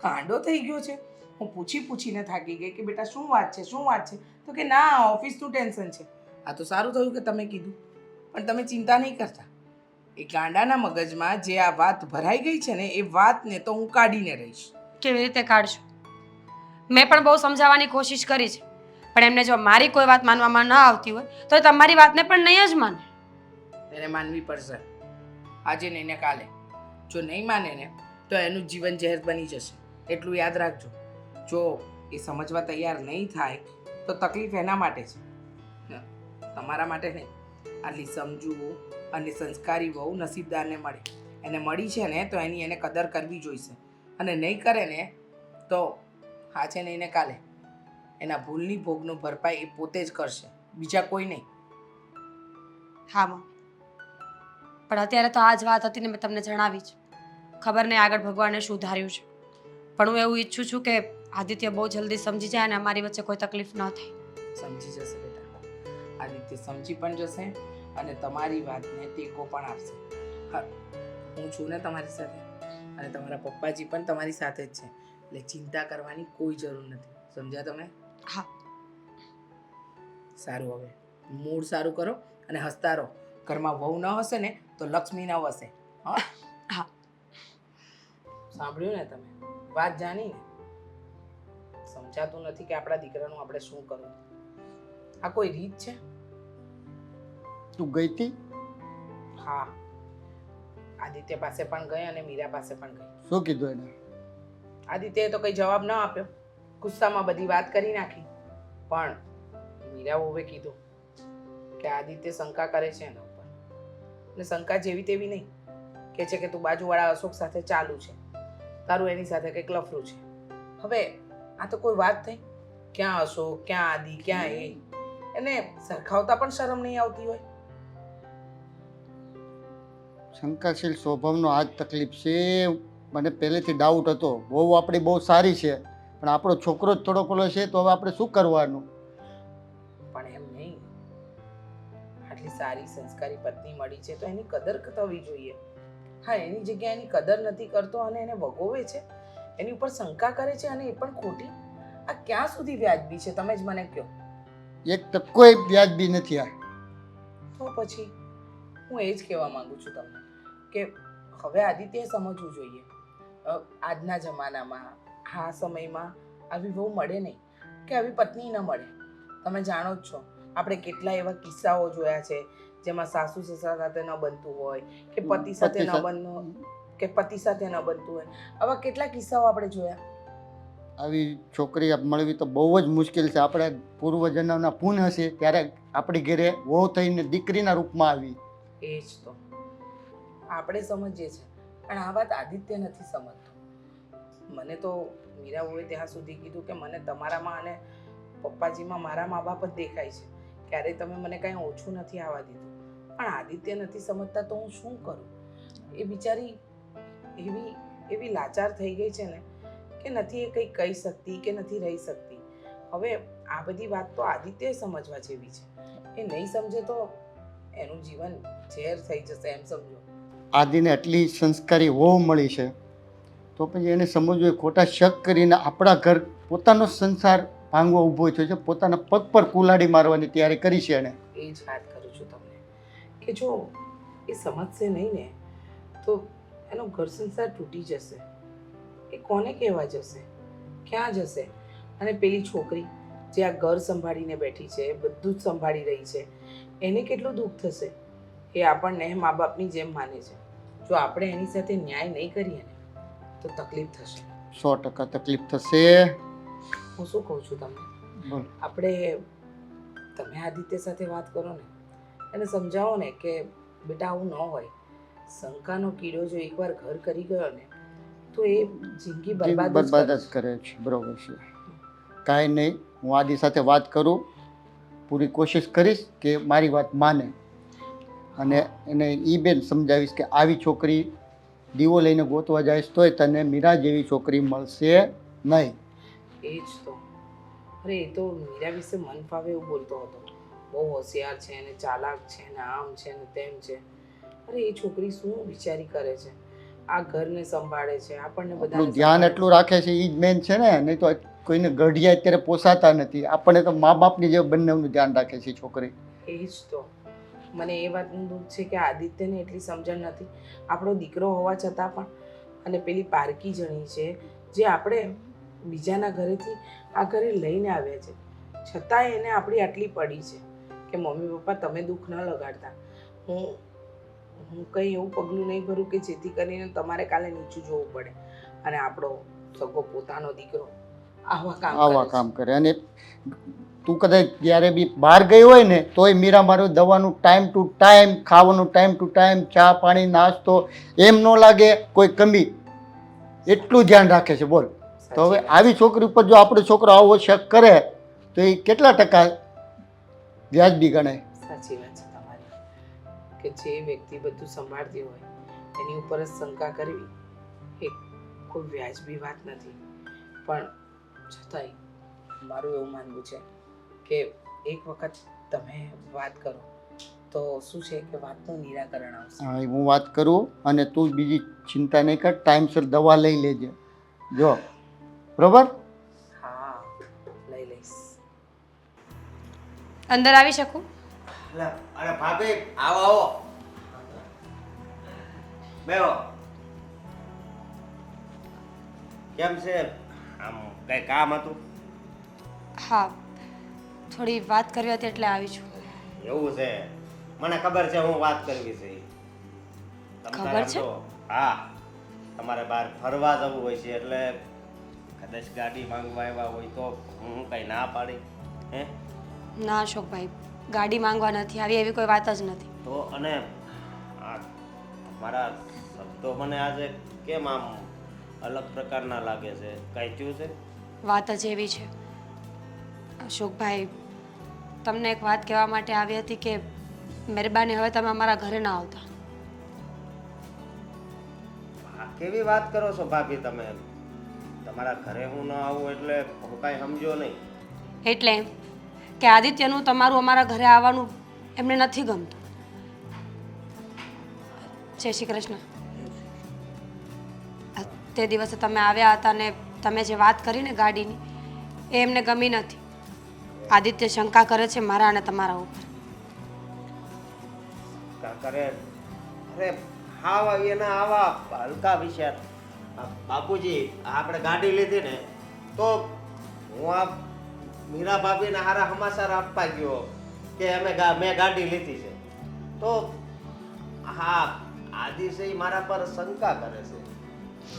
કાંડો થઈ ગયો છે. હું પૂછીને થાકી ગઈ કે બેટા શું વાત છે? તો કે ના, ઓફિસનું ટેન્શન છે. આ તો સારું થયું કે તમે કીધું. પણ તમે ચિંતા નહીં કરતા. એ ગાંડાના મગજમાં જે આ વાત ભરાઈ ગઈ છે ને એ વાતને તો હું કાઢીને રહીશ. કેવી રીતે કાઢશો? મેં પણ બહુ સમજાવવાની કોશિશ કરી છે, પણ એમને જો મારી કોઈ વાત માનવામાં ન આવતી હોય તો એ તમારી વાતને પણ નહીં જ માને. એને માનવી પડશે, આજે નહીં ને કાલે. જો નહીં માને ને તો એનું જીવન ઝેર બની જશે. એટલું યાદ રાખજો. જો એ સમજવા તૈયાર નહીં થાય તો તકલીફ એના માટે છે, તમારા માટે નહીં. આટલી સમજુ અને સંસ્કારી વહુ નસીબદારને મળે. એને મળી છે ને તો એની એને કદર કરવી જોઈશે, અને નહીં કરે ને તો આજે નહીં ને કાલે એના ભૂલની ભોગનું ભરપાઈ એ પોતે જ કરશે, બીજા કોઈ નહીં. હા મમ્મી, પણ અત્યારે તો આ જ વાત હતી ને મેં તમને જણાવી છે. ખબર નહીં આગળ ભગવાને શું ધાર્યું છે, પણ હું એવું ઈચ્છું છું કે આદિત્ય બહુ જલ્દી સમજી જાય અને અમારી વચ્ચે કોઈ તકલીફ ન થાય. સમજી જશે બેટા. આદિત્ય સમજી પણ જશે અને તમારી વાતને ટેકો પણ આપશે. હા, હું છું ને તમારી સાથે, અને તમારા પપ્પાજી પણ તમારી સાથે જ છે, એટલે ચિંતા કરવાની કોઈ જરૂર નથી. સમજ્યા તમે? હા. સારું, હવે મૂડ સારું કરો અને હસતા રહો. ઘરમાં વહુ ન હશે ને તો લક્ષ્મી ન વસે. હા હા. સાંભળ્યું ને તમે? વાત જાણી ને? સમજાતું નથી કે આપણા દીકરાનું આપણે શું કરવું. આ કોઈ રીત છે? તું ગઈ હતી? હા, આદિત્ય પાસે પણ ગઈ અને મીરા પાસે પણ ગઈ. શું કીધું એને? આદિત્યએ તો કઈ જવાબ ન આપ્યો, ગુસ્સામાં બધી વાત કરી નાખી. પણ મીરા વહુએ કીધું કે આદિત્ય શંકા કરે છે એના ઉપર, અને શંકા જેવી તેવી નહીં. કહે છે કે તું બાજુવાળા અશોક સાથે ચાલુ છે, તારું એની સાથે કંઈક લફરું છે. હવે આ તો કોઈ વાત થઈ? ક્યાં અશોક, ક્યાં આદિ, ક્યાં એ? એને સરખાવતા પણ શરમ નહીં આવતી હોય? શંકાશીલ સ્વભાવનો આ જ તકલીફ છે. મને પહેલેથી ડાઉટ હતો. બહુ આપણી બહુ સારી છે, પણ આપણો છોકરો જ થોડો પેલો છે, તો હવે આપણે શું કરવાનું? પણ એમ નહીં, આટલી સારી સંસ્કારી પત્ની મળી છે તો એની કદર થવી જોઈએ. હા, એની જગ્યાએ એની કદર નથી કરતો અને એને વગોવે છે, એની ઉપર શંકા કરે છે, અને એ પણ ખોટી. આ ક્યાં સુધી વ્યાજબી છે? તમે જ મને કહો. એક ટકોય વ્યાજબી નથી આ. તો પછી હું એ જ કહેવા માંગુ છું તમને કે હવે આદિત્યએ સમજવું જોઈએ. આજના જમાનામાં, આ સમયમાં આવી વહુ મળે નહીં, કે આવી પત્ની ન મળે. તમે જાણો જ છો, આપણે કેટલા એવા કિસ્સાઓ જોયા છે જેમાં સાસુ સસરા સાથે ન બનતું હોય, કે પતિ સાથે ન બનતું, કે પતિ સાથે ન બનતું હોય. આવા કેટલા કિસ્સાઓ આપણે જોયા. આવી છોકરી મળવી તો બહુ જ મુશ્કેલ છે. આપણે પૂર્વજન્મના પૂન હશે ત્યારે આપણી ઘરે વહુ થઈને દીકરીના રૂપમાં આવી. એ જ તો આપણે સમજીએ છીએ, પણ આ વાત આદિત્ય નથી સમજતો. મને તો મીરા વહુએ ત્યાં સુધી કીધું કે મને તમારામાં અને પપ્પાજીમાં મારા મા બાપ જ દેખાય છે, ક્યારેય તમે મને કાંઈ ઓછું નથી આવવા દીધું. પણ આદિત્ય નથી સમજતા તો હું શું કરું? એ બિચારી એવી લાચાર થઈ ગઈ છે ને કે નથી એ કંઈ કહી શકતી કે નથી રહી શકતી. હવે આ બધી વાત તો આદિત્યએ સમજવા જેવી છે. એ નહીં સમજે તો એનું જીવન ઝેર થઈ જશે, એમ સમજો. આદિને આટલી સંસ્કારી વહુ મળી છે, તો પછી એને સમજવું, ખોટા શક કરીને આપણા ઘર, પોતાનો સંસાર ભાંગવા ઊભો થયો છે, પોતાના પગ પર કુલાડી મારવાની તૈયારી કરી છે એને. એ જ વાત કરું છું તમને કે જો એ સમજશે નહીં ને તો એનો ઘર સંસાર તૂટી જશે. એ કોને કહેવા જશે? ક્યાં જશે? અને પેલી છોકરી જે આ ઘર સંભાળીને બેઠી છે, બધું જ સંભાળી રહી છે, એને કેટલું દુઃખ થશે? એ આપણને મા બાપની જેમ માને છે. જો આપણે એની સાથે ન્યાય નહીં કરીએ ને તો તકલીફ થશે. 100% તકલીફ થશે. હું શું કહું છું તમને, બોલ. આપણે, તમે આદિત્ય સાથે વાત કરો ને, એને સમજાવો ને કે બેટા આવું ન હોય. શંકાનો કીડો જો એકવાર ઘર કરી ગયો ને તો એ જિંદગી બરબાદ જ કરે છે. બરોબર છે, કાંઈ નહીં, હું આદિ સાથે વાત કરું, પૂરી કોશિશ કરીશ કે મારી વાત માને, અને એને એ બેન સમજાવીશ કે આવી છોકરી દીવો લઈને ગોતવા જઈશ તોય તને મીરા જેવી છોકરી મળશે નહીં. એ જ તો. અરે એ તો મીરા વિશે મન ફાવે એવું બોલતો હતો, બહુ હોશિયાર છે ને ચાલાક છે ને આમ છે ને તેમ છે. અરે એ છોકરી શું વિચારી કરે છે? આ ઘરને સંભાળે છે, આપણને બધાનું ધ્યાન એટલું રાખે છે, એ જ મેન છે ને. નહીં તો કોઈને ગઢિયા અત્યારે પોસાતા નથી. આપણને તો મા બાપની જેમ બંનેનું ધ્યાન રાખે છે છોકરી. એ જ તો. મને એ વાતનું દુઃખ છે કે આદિત્યને એટલી સમજણ નથી, આપણો દીકરો હોવા છતાં પણ. અને પેલી પારકી જણી છે જે આપણે બીજાના ઘરેથી આ ઘરે લઈને આવ્યા છે, છતાંય એને આપણી આટલી પડી છે કે મમ્મી પપ્પા તમે દુઃખ ન લગાડતા. હું કંઈ એવું પગલું નહીં ભરું કે જેથી કરીને તમારે કાલે નીચું જોવું પડે અને આપણો સગો પોતાનો દીકરો આવા કામ કરે. અને તું કદાચ જ્યારે બી બહાર ગઈ હોય ને તોય મીરા મારું દવાનું ટાઈમ ટુ ટાઈમ, ખાવાનું ટાઈમ ટુ ટાઈમ, ચા પાણી નાસ્તો એમ ન લાગે કોઈ કમી, એટલું ધ્યાન રાખે છે બોલ. તો હવે આવી છોકરી ઉપર જો આપણો છોકરો આવો શક કરે તો એ કેટલા ટકા વ્યાજબી ગણાય? સાચી વાત છે તમારી કે જે વ્યક્તિ બધું સંભાળતી હોય એની ઉપર જ શંકા કરવી એ કોઈ વ્યાજબી વાત નથી. પણ છતાંય મારું એવું માનવું છે કે એક વખત તમે વાત કરો તો શું છે કે વાતનું નિરાકરણ આવશે. હા, હું વાત કરું અને તું બીજી ચિંતા નહીં કર, ટાઈમસર દવા લઈ લેજે જો, બરોબર? હા, લઈ લઈશ. અંદર આવી શકું? અરે ભાભી આવો આવો, બેહો. કેમ છે? આમ કઈ કામ હતું? હા, થોડી વાત કરવી હતી એટલે આવી છું. એવું છે, મને ખબર છે હું વાત કરવી છે. ખબર છે? હા, તમારે બહાર ફરવા જવું હોય છે એટલે કદાચ ગાડી માંગવા આવ્યા હોય તો હું કઈ ના પાડી હે? ના અશોકભાઈ, ગાડી માંગવા નથી આવી, એવી કોઈ વાત જ નથી. તો અને આ મારા શબ્દો મને આજે કેમ આમ અલગ પ્રકારના લાગે છે? કઈ થયું છે? વાત જ એવી છે અશોકભાઈ, તમને એક વાત કહેવા માટે આવી હતી કે મહેરબાની હવે તમે અમારા ઘરે ના આવતા. આ કેવી વાત કરો છો ભાભી તમે? તમારા ઘરે હું ન આવું એટલે હું કાંઈ સમજો નહીં. એટલે એમ કે આદિત્યનું તમારું અમારા ઘરે આવવાનું એમને નથી ગમતું. જય શ્રી કૃષ્ણ. તે દિવસે તમે આવ્યા હતા ને તમે જે વાત કરી ને ગાડીની, એ એમને ગમી નથી. આદિત્ય શંકા કરે છે મારા અને તમારા ઉપર. કરે અરે હા, એના આવા હલકા વિચાર. બાપુજી, આપણે ગાડી લીધી ને તો હું આ મીરા ભાભીને હારા સમાચાર આપવા ગયો કે મેં ગાડી લીધી છે તો હા આદિશય મારા પર શંકા કરે છે.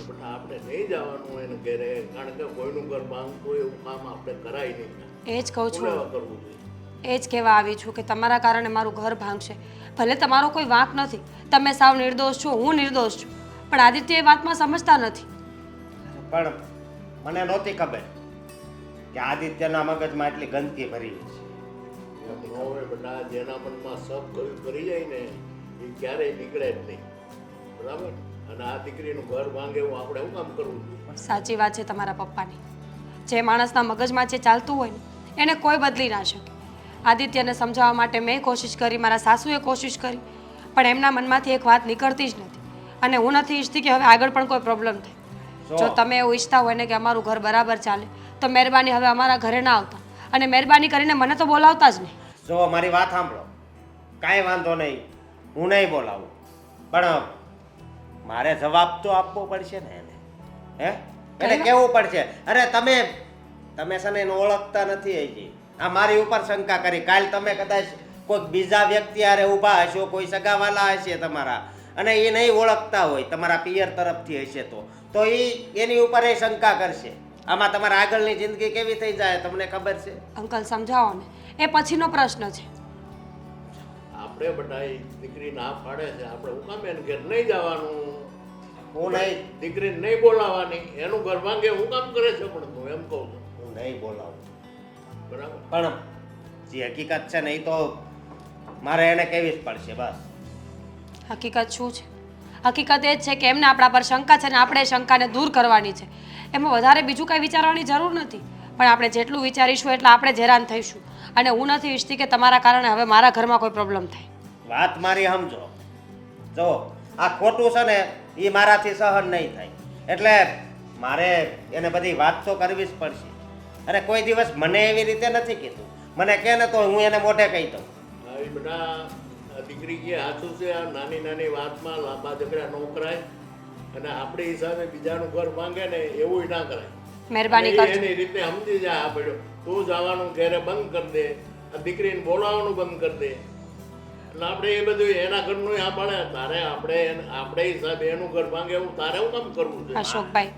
પણ આપણે નહીં જવાનું એને ઘરે, કારણ કે કોઈનું ઘર માંગતું એવું કામ આપણે કરાય નહીં. એ જ કહું છું, પુરાવા કરવું જોઈએ. એ જ કહેવા આવી છું કે તમારા કારણે મારું ઘર ભાંગશે. ભલે તમારો કોઈ વાંક નથી, તમે સાવ નિર્દોષ છો, હું નિર્દોષ છું, પણ આદિત્ય એ વાતમાં સમજતા નથી. પણ મને નહોતી ખબર કે આદિત્યના મગજમાં એટલી ગંદકી ભરી છે. એમ ન હોય બેટા, જેના મનમાં સબ કરી જાય ને એ ક્યારેય નીકળે જ નહીં, બરાબર? અને આ દીકરીનું ઘર ભાંગે એવું આપણે શું કામ કરવું જોઈએ? સાચી વાત છે તમારા પપ્પાની. જે માણસના મગજમાં જે ચાલતું હોય ને એને કોઈ બદલી ના શકે. આદિત્યને સમજાવવા માટે મેં કોશિશ કરી, મારા સાસુએ કોશિશ કરી, પણ એમના મનમાંથી એક વાત નીકળતી જ નથી. અને હું નથી ઈચ્છતી કે હવે આગળ પણ કોઈ પ્રોબ્લેમ થાય. જો તમે એવું ઈચ્છતા હોય ને કે અમારું ઘર બરાબર ચાલે તો મહેરબાની હવે અમારા ઘરે ના આવતા, અને મહેરબાની કરીને મને તો બોલાવતા જ નહીં. જો મારી વાત સાંભળો, કાંઈ વાંધો નહીં, હું નહીં બોલાવું, પણ મારે જવાબ તો આપવો પડશે ને એને. હે? એને કેવું પડશે અરે તમે છે ને એને ઓળખતા નથી હજી. આ મારી ઉપર શંકા કરી. કાલ તમે કદાચ કોઈક બીજા વ્યક્તિ હારે ઊભા હશો, કોઈ સગાવાલા હશે તમારા, અને એ નહીં ઓળખતા હોય, તમારા પિયર તરફથી હશે તો એ એની ઉપર એ શંકા કરશે. આમાં તમારા આગળની જિંદગી કેવી થઈ જાય તમને ખબર છે? અંકલ સમજાવો ને, એ પછીનો પ્રશ્ન છે. આપણે બધા એ દીકરી ના પાડે છે, આપણે હું કામ એને ઘેર નહીં જવાનું? હું નહીં દીકરીને નહીં બોલાવવાની, એનું ઘર ભાંગે હું કામ કરે છે? પણ હું એમ કહું છું, હું નહીં બોલાવું, બરાબર? પણ જે હકીકત છે ને એ તો મારે એને કહેવી જ પડશે. બસ હકીકત શું છે? હકીકત એ જ છે કે એમને આપણા પર શંકા છે ને આપણે એ શંકાને દૂર કરવાની છે. એમાં વધારે બીજું કાંઈ વિચારવાની જરૂર નથી. પણ આપણે જેટલું વિચારીશું એટલે આપણે જ હેરાન થઈશું. અને હું નથી ઈચ્છતી કે તમારા કારણે હવે મારા ઘરમાં કોઈ પ્રોબ્લેમ થાય. વાત મારી સમજો. જો આ ખોટું છે ને એ મારાથી સહન નહીં થાય, એટલે મારે એને બધી વાત તો કરવી જ પડશે. અરે કોઈ દિવસ મને એવી રીતે નથી કીધું, મને કહે ને તો હું એને મોઢે કહી દઉં. હા, એ બધા દીકરી કે સાચું છે, આ નાની નાની વાતમાં લાંબા ઝઘડા ન કરાય અને આપણે હિસાબે બીજાનું ઘર માંગે ને એવું ના કરાય. મહેરબાની અને એ કરજો એની રીતે સમજી જાય આ પડ્યો તું જવાનું ઘરે બંધ કરી દે, આ દીકરીને બોલાવવાનું બંધ કરી દે. એટલે આપણે એ બધું એના ઘરનું સાંભળે, તારે આપણે હિસાબે એનું ઘર માંગે એવું તારે હું કામ કરવું છે? અશોકભાઈ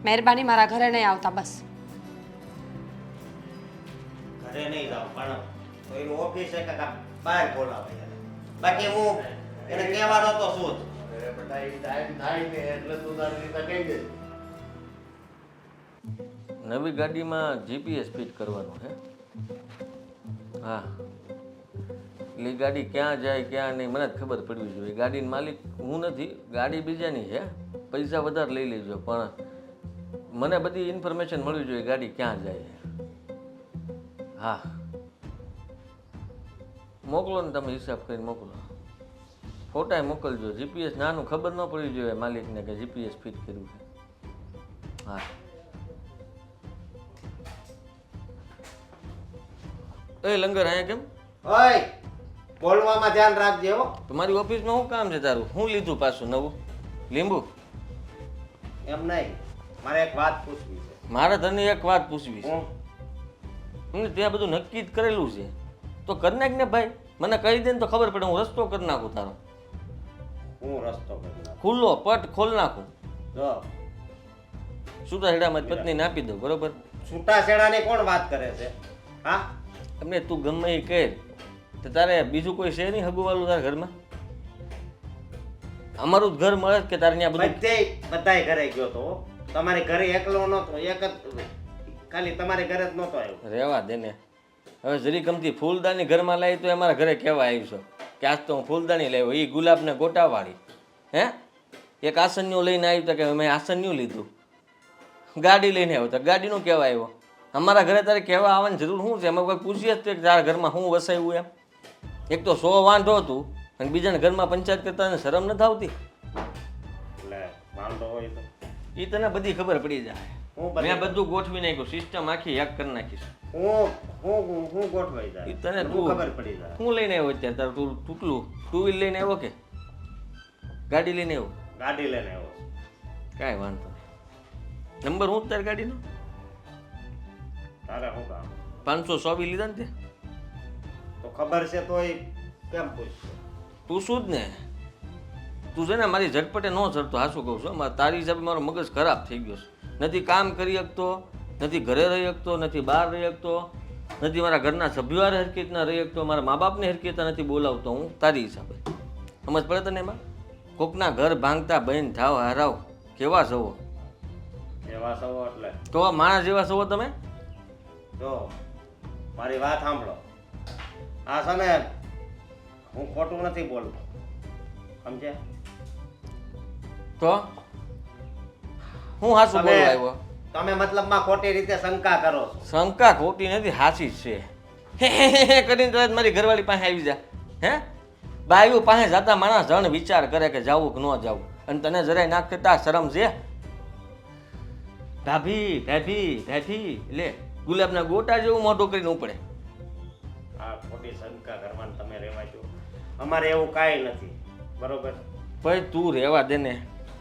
મહેરબાની મારા ઘરે નહીં આવતા બસ. ઘરે નહીં જાવ પણ તો એનું ઓફિસ છે કાકા બહાર બોલાવે એને. બાકી હું એને કહેવાનો તો શું જ. અરે બેટા એ ટાઈમ થાય ને એટલે તું તારી રીતે કહી દે. નવી ગાડીમાં જીપીએસ ફિટ કરવાનું છે. હા એટલે એ ગાડી ક્યાં જાય ક્યાં નહીં મને જ ખબર પડવી જોઈએ. ગાડીનો માલિક હું નથી, ગાડી બીજાની છે, પૈસા વધારે લઈ લેજો પણ મને બધી ઇન્ફોર્મેશન મળવી જોઈએ ગાડી ક્યાં જાય. હા મોકલો ને તમે હિસાબ કરીને મોકલો, ફોટા મોકલજો. જીપીએસ નાનું ખબર ન પડવી જોઈએ માલિકને કે જીપીએસ ફિટ કર્યું છે. હા એ લંગર અહીંયા કેમ? ઓય બોલવામાં ધ્યાન રાખજે હો. તમારી ઓફિસમાં શું કામ છે તારું? શું લીધું પાછું નવું? લીંબુ? એમ નહીં, મારે એક વાત પૂછવી છે. મારે તને એક વાત પૂછવી છે. હું એમને ત્યાં બધું નક્કી જ કરેલું છે તો કરી નાખ ને ભાઈ. મને કહી દે ને તો ખબર પડે, હું રસ્તો કરી નાખું તારો. હું રસ્તો કરી નાખું. ખુલ્લો પટ ખોલ નાખું. જો છૂટા છેડામાં પત્નીને આપી દઉં, બરોબર? છૂટાછેડાની કોણ વાત કરે છે? હા એમને તું ગમે એ કહે તો તારે બીજું કોઈ છે નહીં હગુવાલું તારા ઘરમાં? અમારું જ ઘર મળે કે તારે ત્યાં બધું? બધાય ઘરે ગયો તો તમારે ઘરે એકલો નહોતો, એક જ ખાલી તમારે ઘરે જ નહોતો આવ્યો. રહેવા દે ને. હવે જરી ગમતી ફૂલદાની ઘરમાં લાવી તો અમારા ઘરે કહેવા આવ્યું છો કે આજ તો હું ફૂલદાની લાવ્યો, એ ગુલાબને ગોટાવાળી. હે એક આસન્યું લઈને આવ્યું તો કે મેં આસન્યું લીધું. ગાડી લઈને આવ્યો તો ગાડીનું કહેવા આવ્યો. અમારા ઘરે તારે કહેવા આવવાની જરૂર શું છે? અમે કોઈ પૂછીએ જ કે તારા ઘરમાં શું વસાવ્યું એમ. એક તો 100 વાંધો હતું અને બીજાના ઘરમાં પંચાયત કરતા શરમ નથી આવતી? એટલે વાંધો હોય તો એ તને બધી ખબર પડી જાય. હું મેં બધું ગોઠવી નાખ્યું, સિસ્ટમ આખી હેક કરી નાખીશ. હું ગોઠવાઈ જાય ઈ તને હું તું ખબર પડી જાય. હું લઈને આવ્યો અત્યારે તારું તું તૂટલું ટુ વ્હીલ લઈને આવ્યો કે ગાડી લઈને આવ્યો? ગાડી લઈને આવ્યો છું. કાંઈ વાંધો નહીં. નંબર હું જ તારી ગાડીનો તારે શું કામ? 524 લીધા ને તે? તો ખબર છે તોય કેમ પૂછશું? તું શું જ ને, તું છે ને મારી ઝટપટે ન ચડતો. હાસું કહું છું, તારી હિસાબે મારો મગજ ખરાબ થઈ ગયો છે. નથી કામ કરી શકતો, નથી ઘરે રહી શકતો, નથી બહાર રહી શકતો, નથી મારા ઘરના સભ્યો હારે હરખી રીતના રહી શકતો, મારા મા બાપને હરખી રીતના નથી બોલાવતો હું તારી હિસાબે. સમજ પડે તને એમાં? કોકના ઘર ભાંગતા બહેન થાવ હારાવ કેવા સવો? એવા સવો એટલે તો આ માણસ જેવા સવો તમે? જો મારી વાત સાંભળો. આ છે ને હું ખોટું નથી બોલતો, સમજે? તો હું હાસું તમે- બોલવા આવ્યો? તમે મતલબમાં ખોટી રીતે શંકા કરો છો. શંકા ખોટી નથી, હાસી જ છે. હે કરીને તરત મારી ઘરવાળી પાસે આવી જા. હે બાયું પાસે જતા માણસ જણ વિચાર કરે કે જાવું કે ન જાવું, અને તને જરાય નાખ કરતા શરમ છે? ભાભી ભાભી ભાભી લે ગુલાબના ગોટા જેવું મોઢું કરીને ઉપડે. આ ખોટી શંકા કરવાનું તમે રહેવા છો. અમારે એવું કાંઈ નથી, બરોબર? ભાઈ તું રહેવા દે ને.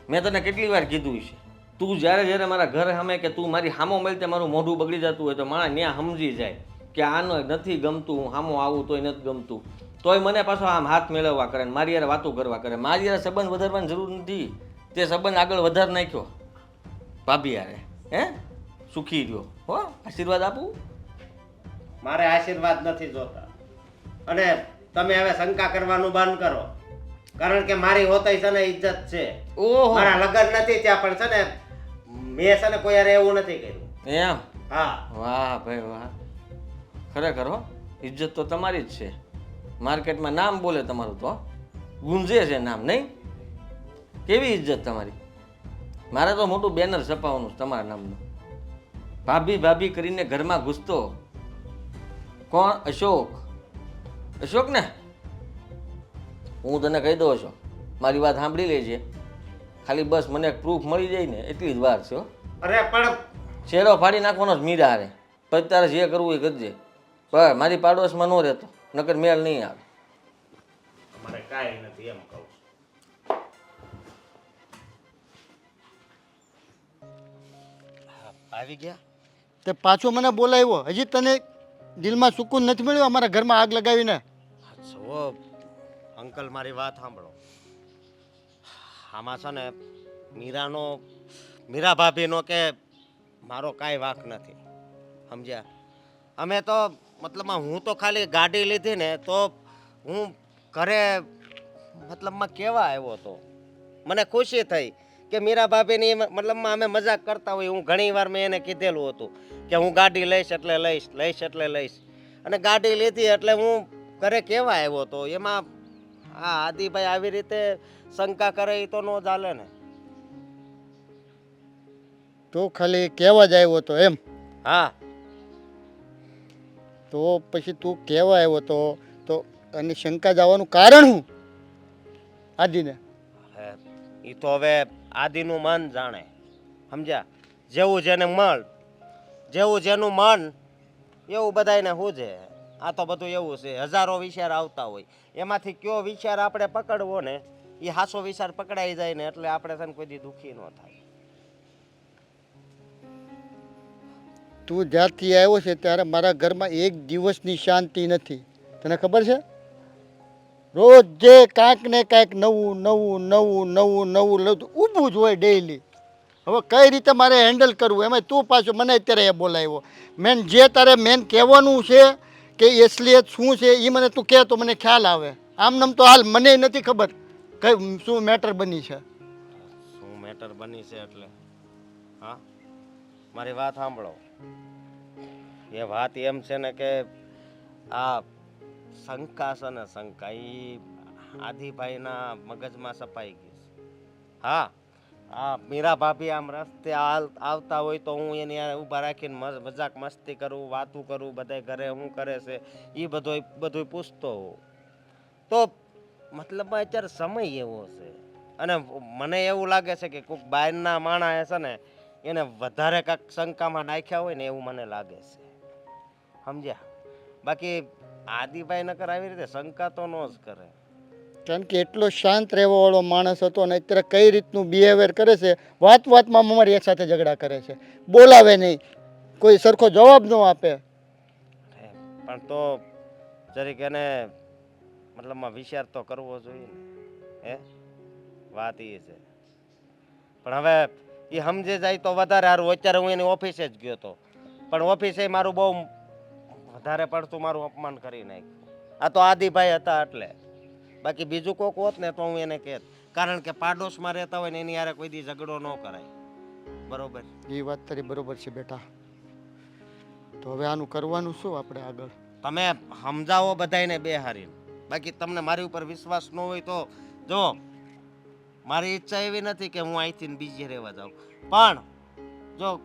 મેં તને કેટલી વાર કીધું છે, તું જ્યારે જ્યારે મારા ઘર સામે કે તું મારી સામો મળતે મારું મોઢું બગડી જતું હોય તો માણસ ત્યાં સમજી જાય કે આનો નથી ગમતું, હું સામો આવું તોય નથી ગમતું, તોય મને પાછો આમ હાથ મેળવવા કરે ને મારી યાર વાતો કરવા કરે. મારી યાર સંબંધ વધારવાની જરૂર નથી, તે સંબંધ આગળ વધાર નાખ્યો ભાભી યારે. હે સુખી રહ્યો હો, આશીર્વાદ આપું? મારે આશીર્વાદ નથી જોતા. અને તમે હવે શંકા કરવાનું બંધ કરો, કારણ કે મારી હોતઈ છે ને ઇજ્જત છે. ઓહો મારા લગ્ન નથી ત્યાં પણ છે ને મેં છે ને કોઈ યાર એવું નથી કર્યું. એમ? હા વાહ ભાઈ વાહ, ખરેખર હો, ઇજ્જત તો તમારી જ છે. માર્કેટમાં નામ બોલે તમારું તો ગુંજે છે નામ, નહીં? કેવી ઇજ્જત તમારી! મારે તો મોટું બેનર છપાવવાનું છે તમારા નામનું. ભાભી ભાભી કરીને ઘરમાં ઘૂસતો કોણ? અશોક. અશોક ને હું તને કહી દઉં છું, મારી વાત સાંભળી લેજે. ખાલી બસ મને પ્રૂફ મળી જાય ને એટલી જ વાર છે હો. અરે પણ શેરો ફાડી નાખવાનો જ મીરા હારે. પછી તારે જે કરવું એ કરજે, પણ મારી પાડોશમાં ન રહેતો, નકર મેળ નહીં આવે. કાંઈ નથી એમ કહું છું. હા, આવી ગયા? તે પાછો મને બોલાવ્યો, હજી તને દિલમાં સુકૂન નથી મળ્યું અમારા ઘરમાં આગ લગાવીને? જુઓ અંકલ, મારી વાત સાંભળો. આમાં છે ને મીરા ભાભીનો કે મારો કાંઈ વાંક નથી, સમજ્યા? અમે તો મતલબમાં હું તો ખાલી ગાડી લીધી ને તો હું ઘરે મતલબમાં કેવા આવ્યો હતો. મને ખુશી થઈ કે મીરા ભાભીની મતલબમાં અમે મજાક કરતા હોય. હું ઘણી વાર મેં એને કીધેલું હતું કે હું ગાડી લઈશ એટલે લઈશ, લઈશ એટલે લઈશ. અને ગાડી લીધી એટલે હું ઘરે કેવા આવ્યો હતો. એમાં આ આદિભાઈ આવી રીતે શંકા કરે એ તો ન ચાલે ને. તો ખાલી કહેવા જ આવ્યો તો એમ? હા, તો પછી તું કહેવા આવ્યો તો અને શંકા જવાનું કારણ શું આદિને? એ તો હવે આદિનું મન જાણે, સમજ્યા? જેવું જેનું મન એવું બધાયને સૂઝે. આ તો બધું એવું છે, હજારો વિચાર આવતા હોય, એમાંથી કયો વિચાર આપણે પકડવો ને એ હાસો વિચાર પકડાઈ જાય ને એટલે આપણે છે ને કોઈ દી દુઃખી ન થાય. તું જ્યારથી આવ્યો છે ત્યારે મારા ઘરમાં એક દિવસની શાંતિ નથી, તને ખબર છે? રોજ જે કાંઈક ને કાંઈક નવું નવું નવું નવું નવું ઊભું જ હોય ડેઈલી. હવે કઈ રીતે મારે હેન્ડલ કરવું? એમાં તું પાછો મને અત્યારે એ બોલાવ્યો. મેન જે તારે મેન કહેવાનું છે કે એસલિયત શું છે એ મને તું કહે તો મને ખ્યાલ આવે. આમ નામ તો હાલ મને નથી ખબર કઈ શું મેટર બની છે. શું મેટર બની છે એટલે? હા, મારી વાત સાંભળો. એ વાત એમ છે ને કે આ શંકા છે ને, શંકા એ આદિભાઈના મગજમાં સપાઈ ગઈ છે. હા, આ મીરા ભાભી આમ રસ્તે આવતા હોય તો હું એની ઊભા રાખીને મજાક મસ્તી કરું, વાતું કરું, બધા ઘરે શું કરે છે એ બધું પૂછતો હોઉં. તો મતલબમાં અત્યારે સમય એવો છે અને મને એવું લાગે છે કે કોઈક બહારના માણસ છે ને એને વધારે કાંઈક શંકામાં નાખ્યા હોય ને એવું મને લાગે છે, સમજ્યા? બાકી આદિભાઈ નકર આવી રીતે શંકા તો ન જ કરે. કારણ કે એટલો શાંત રહેવાવાળો માણસ હતો અને અત્યારે કઈ રીતનું બિહેવિયર કરે છે. વાતમાં અમારી એક સાથે ઝઘડા કરે છે, બોલાવે નહીં, કોઈ સરખો જવાબ ન આપે. પણ તો જરીક એને મતલબમાં વિચાર તો કરવો જોઈએ ને. હે, વાત એ છે. પણ હવે એ સમજે જાય તો વધારે સારું. અત્યારે હું એની ઓફિસે જ ગયો હતો, પણ ઓફિસે મારું બહુ વધારે પડતું મારું અપમાન કરી નાખ્યું. આ તો આદિભાઈ હતા એટલે. બાકી બીજું કોક હોત ને તો હું એને કહેત, કારણ કે પાડોશમાં રહેતા હોય ને એની યારે કોઈ દી ઝઘડો ન કરાય. બરોબર? એ વાત તારી બરોબર છે બેટા. તો હવે આનું કરવાનું શું આપણે આગળ? તમે સમજાવો બધાયને બે હારીને. બાકી તમને મારી ઉપર વિશ્વાસ ન હોય તો જો, મારી ઈચ્છા એવી નથી કે હું અહીંથી બીજે રહેવા જાઉં, પણ જો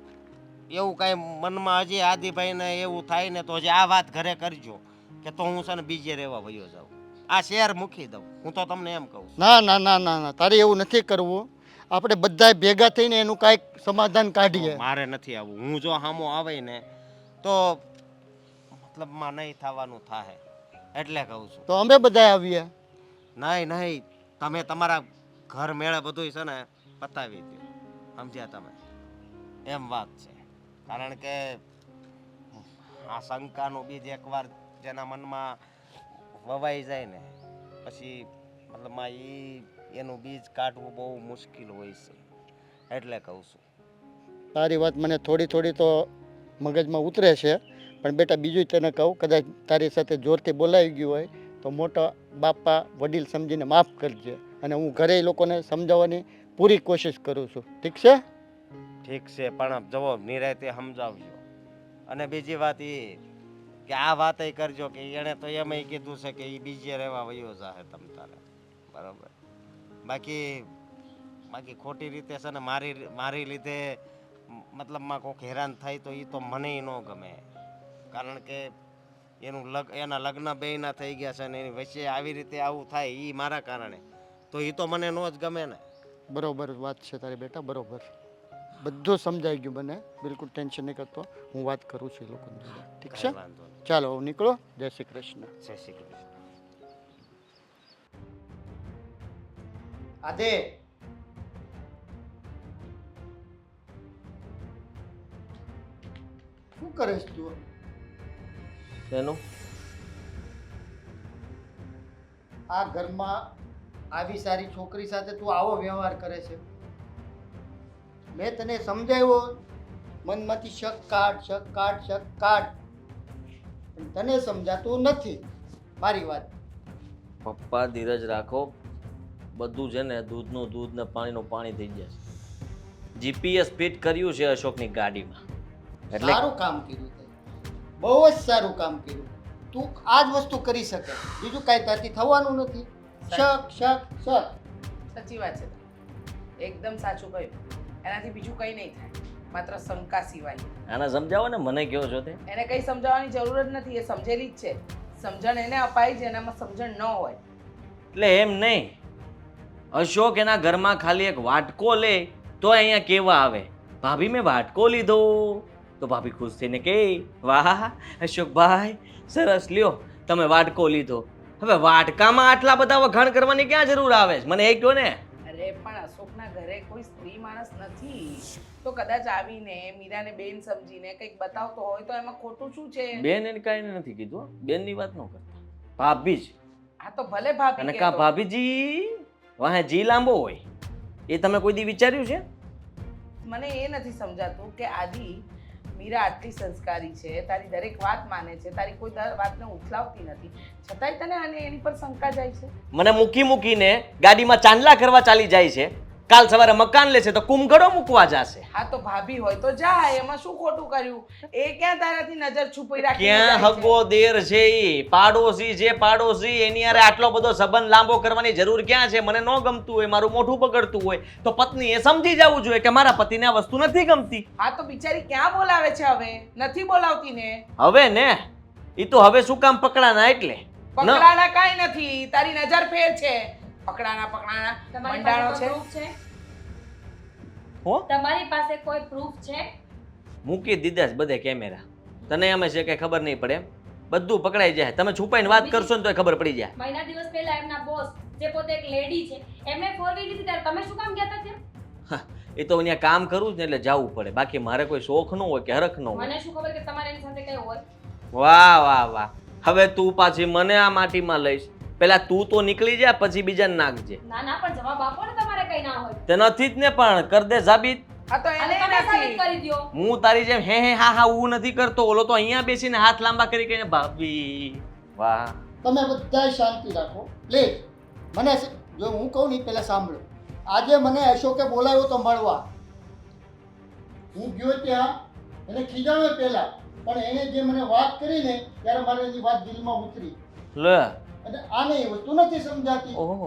એવું કાંઈ મનમાં હજી આદિભાઈને એવું થાય ને તો હજી આ વાત ઘરે કરજો કે તો હું છે ને બીજે રહેવા વયો જાઉં, આ શહેર મૂકી દઉં. હું તો તમને એમ કહું છું. ના ના ના ના ના, તારે એવું નથી કરવું. આપણે બધા ભેગા થઈને એનું કાંઈક સમાધાન કાઢીએ. મારે નથી આવવું. હું જો સામો આવે ને તો મતલબમાં નહીં થવાનું થાય એટલે કહું છું. તો અમે બધા આવીએ. નહીં, તમે તમારા ઘર મેળે બધું છે ને પતાવી દો, સમજ્યા તમે? એમ વાત છે. કારણ કે આ શંકાનું બીજ એકવાર જેના મનમાં વવાઈ જાય ને પછી મતલબમાં એનું બીજ કાઢવું બહુ મુશ્કેલ હોય છે, એટલે કહું છું. તારી વાત મને થોડી થોડી તો મગજમાં ઉતરે છે, પણ બેટા બીજું તને કહું, કદાચ તારી સાથે જોરથી બોલાવી ગયું હોય તો મોટા બાપા વડીલ સમજીને માફ કરજે. અને હું ઘરે એ લોકોને સમજાવવાની પૂરી કોશિશ કરું છું. ઠીક છે? ઠીક છે, પણ જવો નિરાયતે સમજાવજો. અને બીજી વાત એ કે આ વાત કરજો કે એણે તો એમ કીધું છે કે એ બીજે રહેવા વયો જાહે તમ તારે. બરાબર? બાકી ખોટી રીતે છે ને મારી લીધે મતલબમાં કોઈક હેરાન થાય તો એ તો મને ન ગમે. કારણ કે એના લગ્ન બેયના થઈ ગયા છે ને એની વચ્ચે આવી રીતે આવું થાય એ મારા કારણે, તો એ તો મને ન જ ગમે ને. બરોબર વાત છે તારી બેટા, બરોબર. બધું સમજાઈ ગયું મને, બિલકુલ ટેન્શન નહીં કરતો. હું વાત કરું છું એ લોકોની જોડે. ઠીક છે? કાંઈ વાંધો નહીં. ચાલો હવે નીકળો. જય શ્રી કૃષ્ણ. જય શ્રી કૃષ્ણ. આદે શું કરીશ તું? એનું આ ઘરમાં આવી સારી છોકરી સાથે તું આવો વ્યવહાર કરે છે. મેં તને સમજાવ્યો, મનમાંથી શક કાઢ, શક કાઢ, શક કાઢ, પણ તને સમજાતું નથી મારી વાત. પપ્પા ધીરજ રાખો, બધું છે ને દૂધનું દૂધ ને પાણીનું પાણી થઈ જશે. જીપીએસ ફિટ કર્યું છે અશોકની ગાડીમાં, એટલે સારું કામ કર્યું તે, બહુ જ સારું કામ કર્યું. તું આ જ વસ્તુ કરી શકે, બીજું કાંઈ તારથી થવાનું નથી. શક શક શક. સાચી વાત છે, એકદમ સાચું કહ્યું. એનાથી બીજું કંઈ નહીં થાય, માત્ર શંકા સિવાય. આને સમજાવો ને, મને કહો છો તે. એને કંઈ સમજાવવાની જરૂર જ નથી, એ સમજેલી જ છે. સમજણ એને અપાય છે, એનામાં સમજણ ન હોય. એટલે એમ નહીં, અશોક એના ઘરમાં ખાલી એક વાટકો લે તો અહીંયા કેવા આવે, ભાભી મેં વાટકો લીધો, તો ભાભી ખુશ થઈને કે વાહ અશોકભાઈ સરસ લ્યો તમે વાટકો લીધો. હવે વાટકામાં આટલા બધા વખાણ કરવાની ક્યાં જરૂર આવે છે, મને એક કહો ને. અરે પણ અશોકના ઘરે કોઈ સ્ત્રી માણસ નથી, તો કદાચ આવીને મીરાને બેન સમજીને કંઈક બતાવતો હોય તો એમાં ખોટું શું છે? બેન એને કાંઈ નથી કીધું, બેનની વાત ન કરતા, ભાભી જ. હા તો ભલે ભાભી અને કહેતો. કા ભાભીજી વાહે જી લાંબો હોય, એ તમે કોઈ દી વિચાર્યું છે? મને એ નથી સમજાતું કે આદિ મીરા આટલી સંસ્કારી છે, તારી દરેક વાત માને છે, તારી કોઈ વાતને ઉથલાવતી નથી, છતાંય તને આને એની પર શંકા જાય છે. મને મૂકીને ગાડીમાં ચાંદલા કરવા ચાલી જાય છે, કાલ સવારે મકાન લેશે તો કુમઘડો મૂકવા જશે. હા તો ભાભી હોય તો જા, એમાં શું ખોટું કર્યું? એ ક્યાં તારાથી નજર છુપાઈ રાખી ક્યાં હગો દેર છે ઈ પાડોશી છે, પાડોશી એની હારે આટલો બધો સંબંધ લાંબો કરવાની જરૂર ક્યાં છે? મને ન ગમતું હોય, મારું મોઢું બગડતું હોય તો પત્ની એ સમજી જવું જોઈએ કે મારા પતિને આ વસ્તુ નથી ગમતી. હા તો બિચારી ક્યાં બોલાવે છે? હવે નથી બોલાવતી ને. હવે ને ઈ તો હવે શું કામ પકડાના, એટલે પકડાના કાંઈ નથી, તારી નજર ફેર છે. પકડાના તમારી મંડાણો પાસે છે. કોઈ proof છે? હો તમારી પાસે કોઈ પ્રૂફ છે? મૂકી દીધા છે બધે કેમેરા, તને એમ છે કે ખબર નહીં પડે, એમ બધું પકડાઈ જાય. તમે છુપાઈને વાત કરશો ને તો ખબર પડી જાય. મહિના દિવસ પહેલા એમના બોસ જે પોતે એક લેડી છે એમને ફોર વ્હીલ લીધી ત્યારે તમે શું કામ ગયા હતા ત્યાં? એ તો અહીંયા કામ કરવું જ ને એટલે જવું પડે, બાકી મારે કોઈ શોખ ન હોય કે હરખ ન હોય. મને શું ખબર કે તમારે એની સાથે કઈ હોય? વાહ વાહ વાહ, હવે તું પાછી મને આ માટીમાં લઈશ. પેલા તું તો નીકળી જા, પછી બીજાને નાખજે. ના ના પણ જવાબ આપો ને, તમારે કઈ ના હોય તે નથી જ ને, પણ કર દે સાબિત. હા તો અને એને તમે સાબિત નથી. કરી દ્યો. હું તારી જેમ હે હા હા હું નથી કરતો, ઓલો તો અહીંયા બેસીને હાથ લાંબા કરી કહીને ભાભી. વાહ. તમે બધા શાંતિ રાખો પ્લીઝ. મને જો હું કહું ને પહેલાં સાંભળો. આજે મને અશોકે બોલાવ્યો તો મળવા. હું ગયો ત્યાં, એને ખીજાવ્યો પહેલાં, પણ એણે જે મને વાત કરી ને ત્યારે મારે એની વાત દિલમાં ઉતરી. લે અને આને એ વસ્તુ નથી સમજાતી. ઓહો,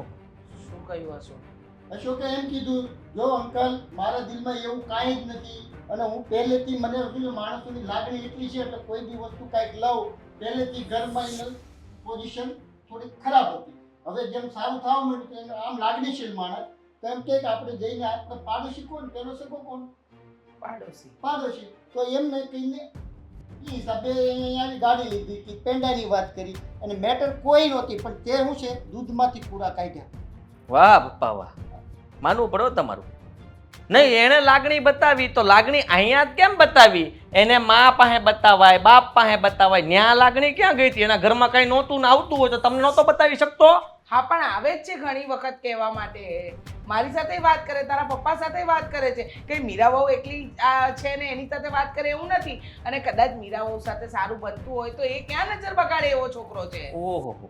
શું કહ્યું હશો? અશોકે એમ કીધું, જો અંકલ મારા દિલમાં એવું કાંઈ જ નથી, અને હું પહેલેથી મને શું માણસોની લાગણી એટલી છે એટલે કોઈ બી વસ્તુ કાંઈક લઉં, પહેલેથી ઘરમાં એની પોઝિશન થોડી ખરાબ હતી. હવે જેમ સારું થવા માંડ્યું તો આમ લાગણીશીલ માણસ, તો એમ કે આપણે જઈને આપણે પાડોશી કોણ, પેલો સગો કોણ? પાડોશી. પાડોશી. તો એમ નહીં કહીને એ હિસાબે અહીંયાની ગાડી લીધી કે પેંડાની વાત કરી, અને મેટર કોઈ નહોતી, પણ તે શું છે દૂધમાંથી પૂરા કાઢ્યા. વાહ પપ્પા વાહ, માનવું પડે હો તમારું. નહીં એણે લાગણી બતાવી તો લાગણી અહીંયા જ કેમ બતાવી? એને મા પાસે બતાવાય, બાપ પાસે બતાવાય, ન્યા લાગણી ક્યાં ગઈ હતી? એના ઘરમાં કઈ નહોતું ને આવતું હોય તો તમને નહોતો બતાવી શકતો? હા પણ આવે જ છે ઘણી વખત કહેવા માટે. મારી સાથે વાત કરે, તારા પપ્પા સાથે વાત કરે છે કે મીરા વહુ એકલી છે ને એની સાથે વાત કરે એવું નથી. અને કદાચ મીરા વહુ સાથે સારું બનતું હોય તો એ ક્યાં નજર બગાડે એવો છોકરો છે. ઓહો,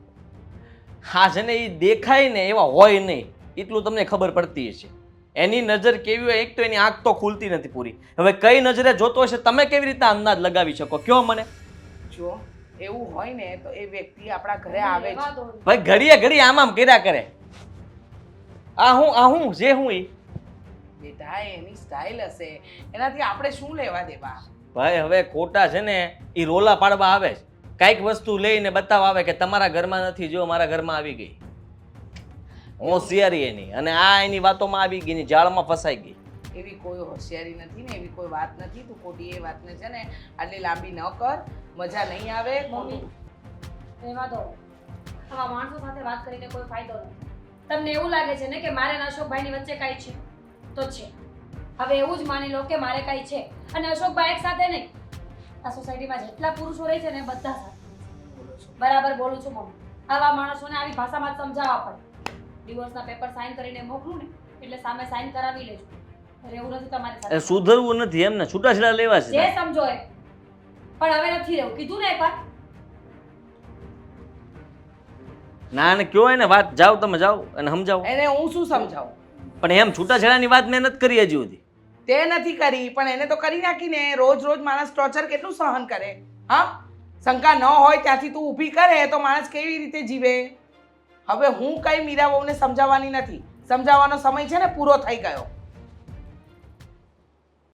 હા છે ને એ દેખાય ને એવા હોય નહીં, એટલું તમને ખબર પડતી હશે. એની નજર કેવી હોય, એક તો એની આંખ તો ખુલતી નથી પૂરી. હવે કઈ નજરે જોતો હશે તમે કેવી રીતે અંદાજ લગાવી શકો? કયો મને. જો એવું હોય ને તો એ વ્યક્તિ આપણા ઘરે આવે રહેવા છે. દો. ભાઈ ઘડીએ ઘડી આમ કર્યા કરે. આ હું જે હું ઈ બેટા એની સ્ટાઇલ હશે, એનાથી આપણે શું લેવા દેવા? ભાઈ હવે ખોટા છે ને એ રોલા પાડવા આવે છે, કાંઈક વસ્તુ લઈને બતાવવા આવે કે તમારા ઘરમાં નથી, જો મારા ઘરમાં આવી ગઈ. હોશિયારી એની, અને આ એની વાતોમાં આવી ગઈ, એની જાળમાં ફસાઈ ગઈ. એવી કોઈ હોશિયારી નથી ને એવી કોઈ વાત નથી. તું ખોટી એ વાતને છે ને આટલી લાંબી ન કર, મજા નહીં આવે. મમ્મી રહેવા દો. આવા માણસો સાથે વાત કરીને કોઈ ફાયદો નથી. તમને એવું લાગે છે ને કે મારે અને અશોકભાઈની વચ્ચે કાંઈ છે તો છે. હવે એવું જ માની લો કે મારે કાંઈ છે અને અશોકભાઈ એક સાથે નહીં. આ સોસાયટીમાં જેટલા પુરુષો રહે છે ને બધા સાથે. બરાબર બોલું છું મમ્મી. આવા માણસોને આવી ભાષામાં જ સમજાવવા પડે. ડિવોર્સના પેપર સાઇન કરીને મોકલું ને એટલે સામે સાઇન કરાવી લેજો. રહેવું નથી તમારી એ સાથે. સુધરવું નથી એમને છૂટાછેડા લેવા જે છે સમજો એ. પણ હવે નથી રહેવું. કીધું ને એકવાર. ના ને કયો એને વાત જાઓ તમે જાઓ અને સમજાવો એને હું શું સમજાવું? પણ એમ છૂટાછેડાની વાત મેં નથી કરી હજી સુધી. તે નથી કરી પણ એને તો કરી નાખીને. રોજ રોજ માણસ ટોર્ચર કેટલું સહન કરે? હા, શંકા ન હોય ત્યાંથી તું ઊભી કરે તો માણસ કેવી રીતે જીવે? હવે હું કઈ મીરા વહુને સમજાવવાની નથી. સમજાવવાનો સમય છે ને પૂરો થઈ ગયો.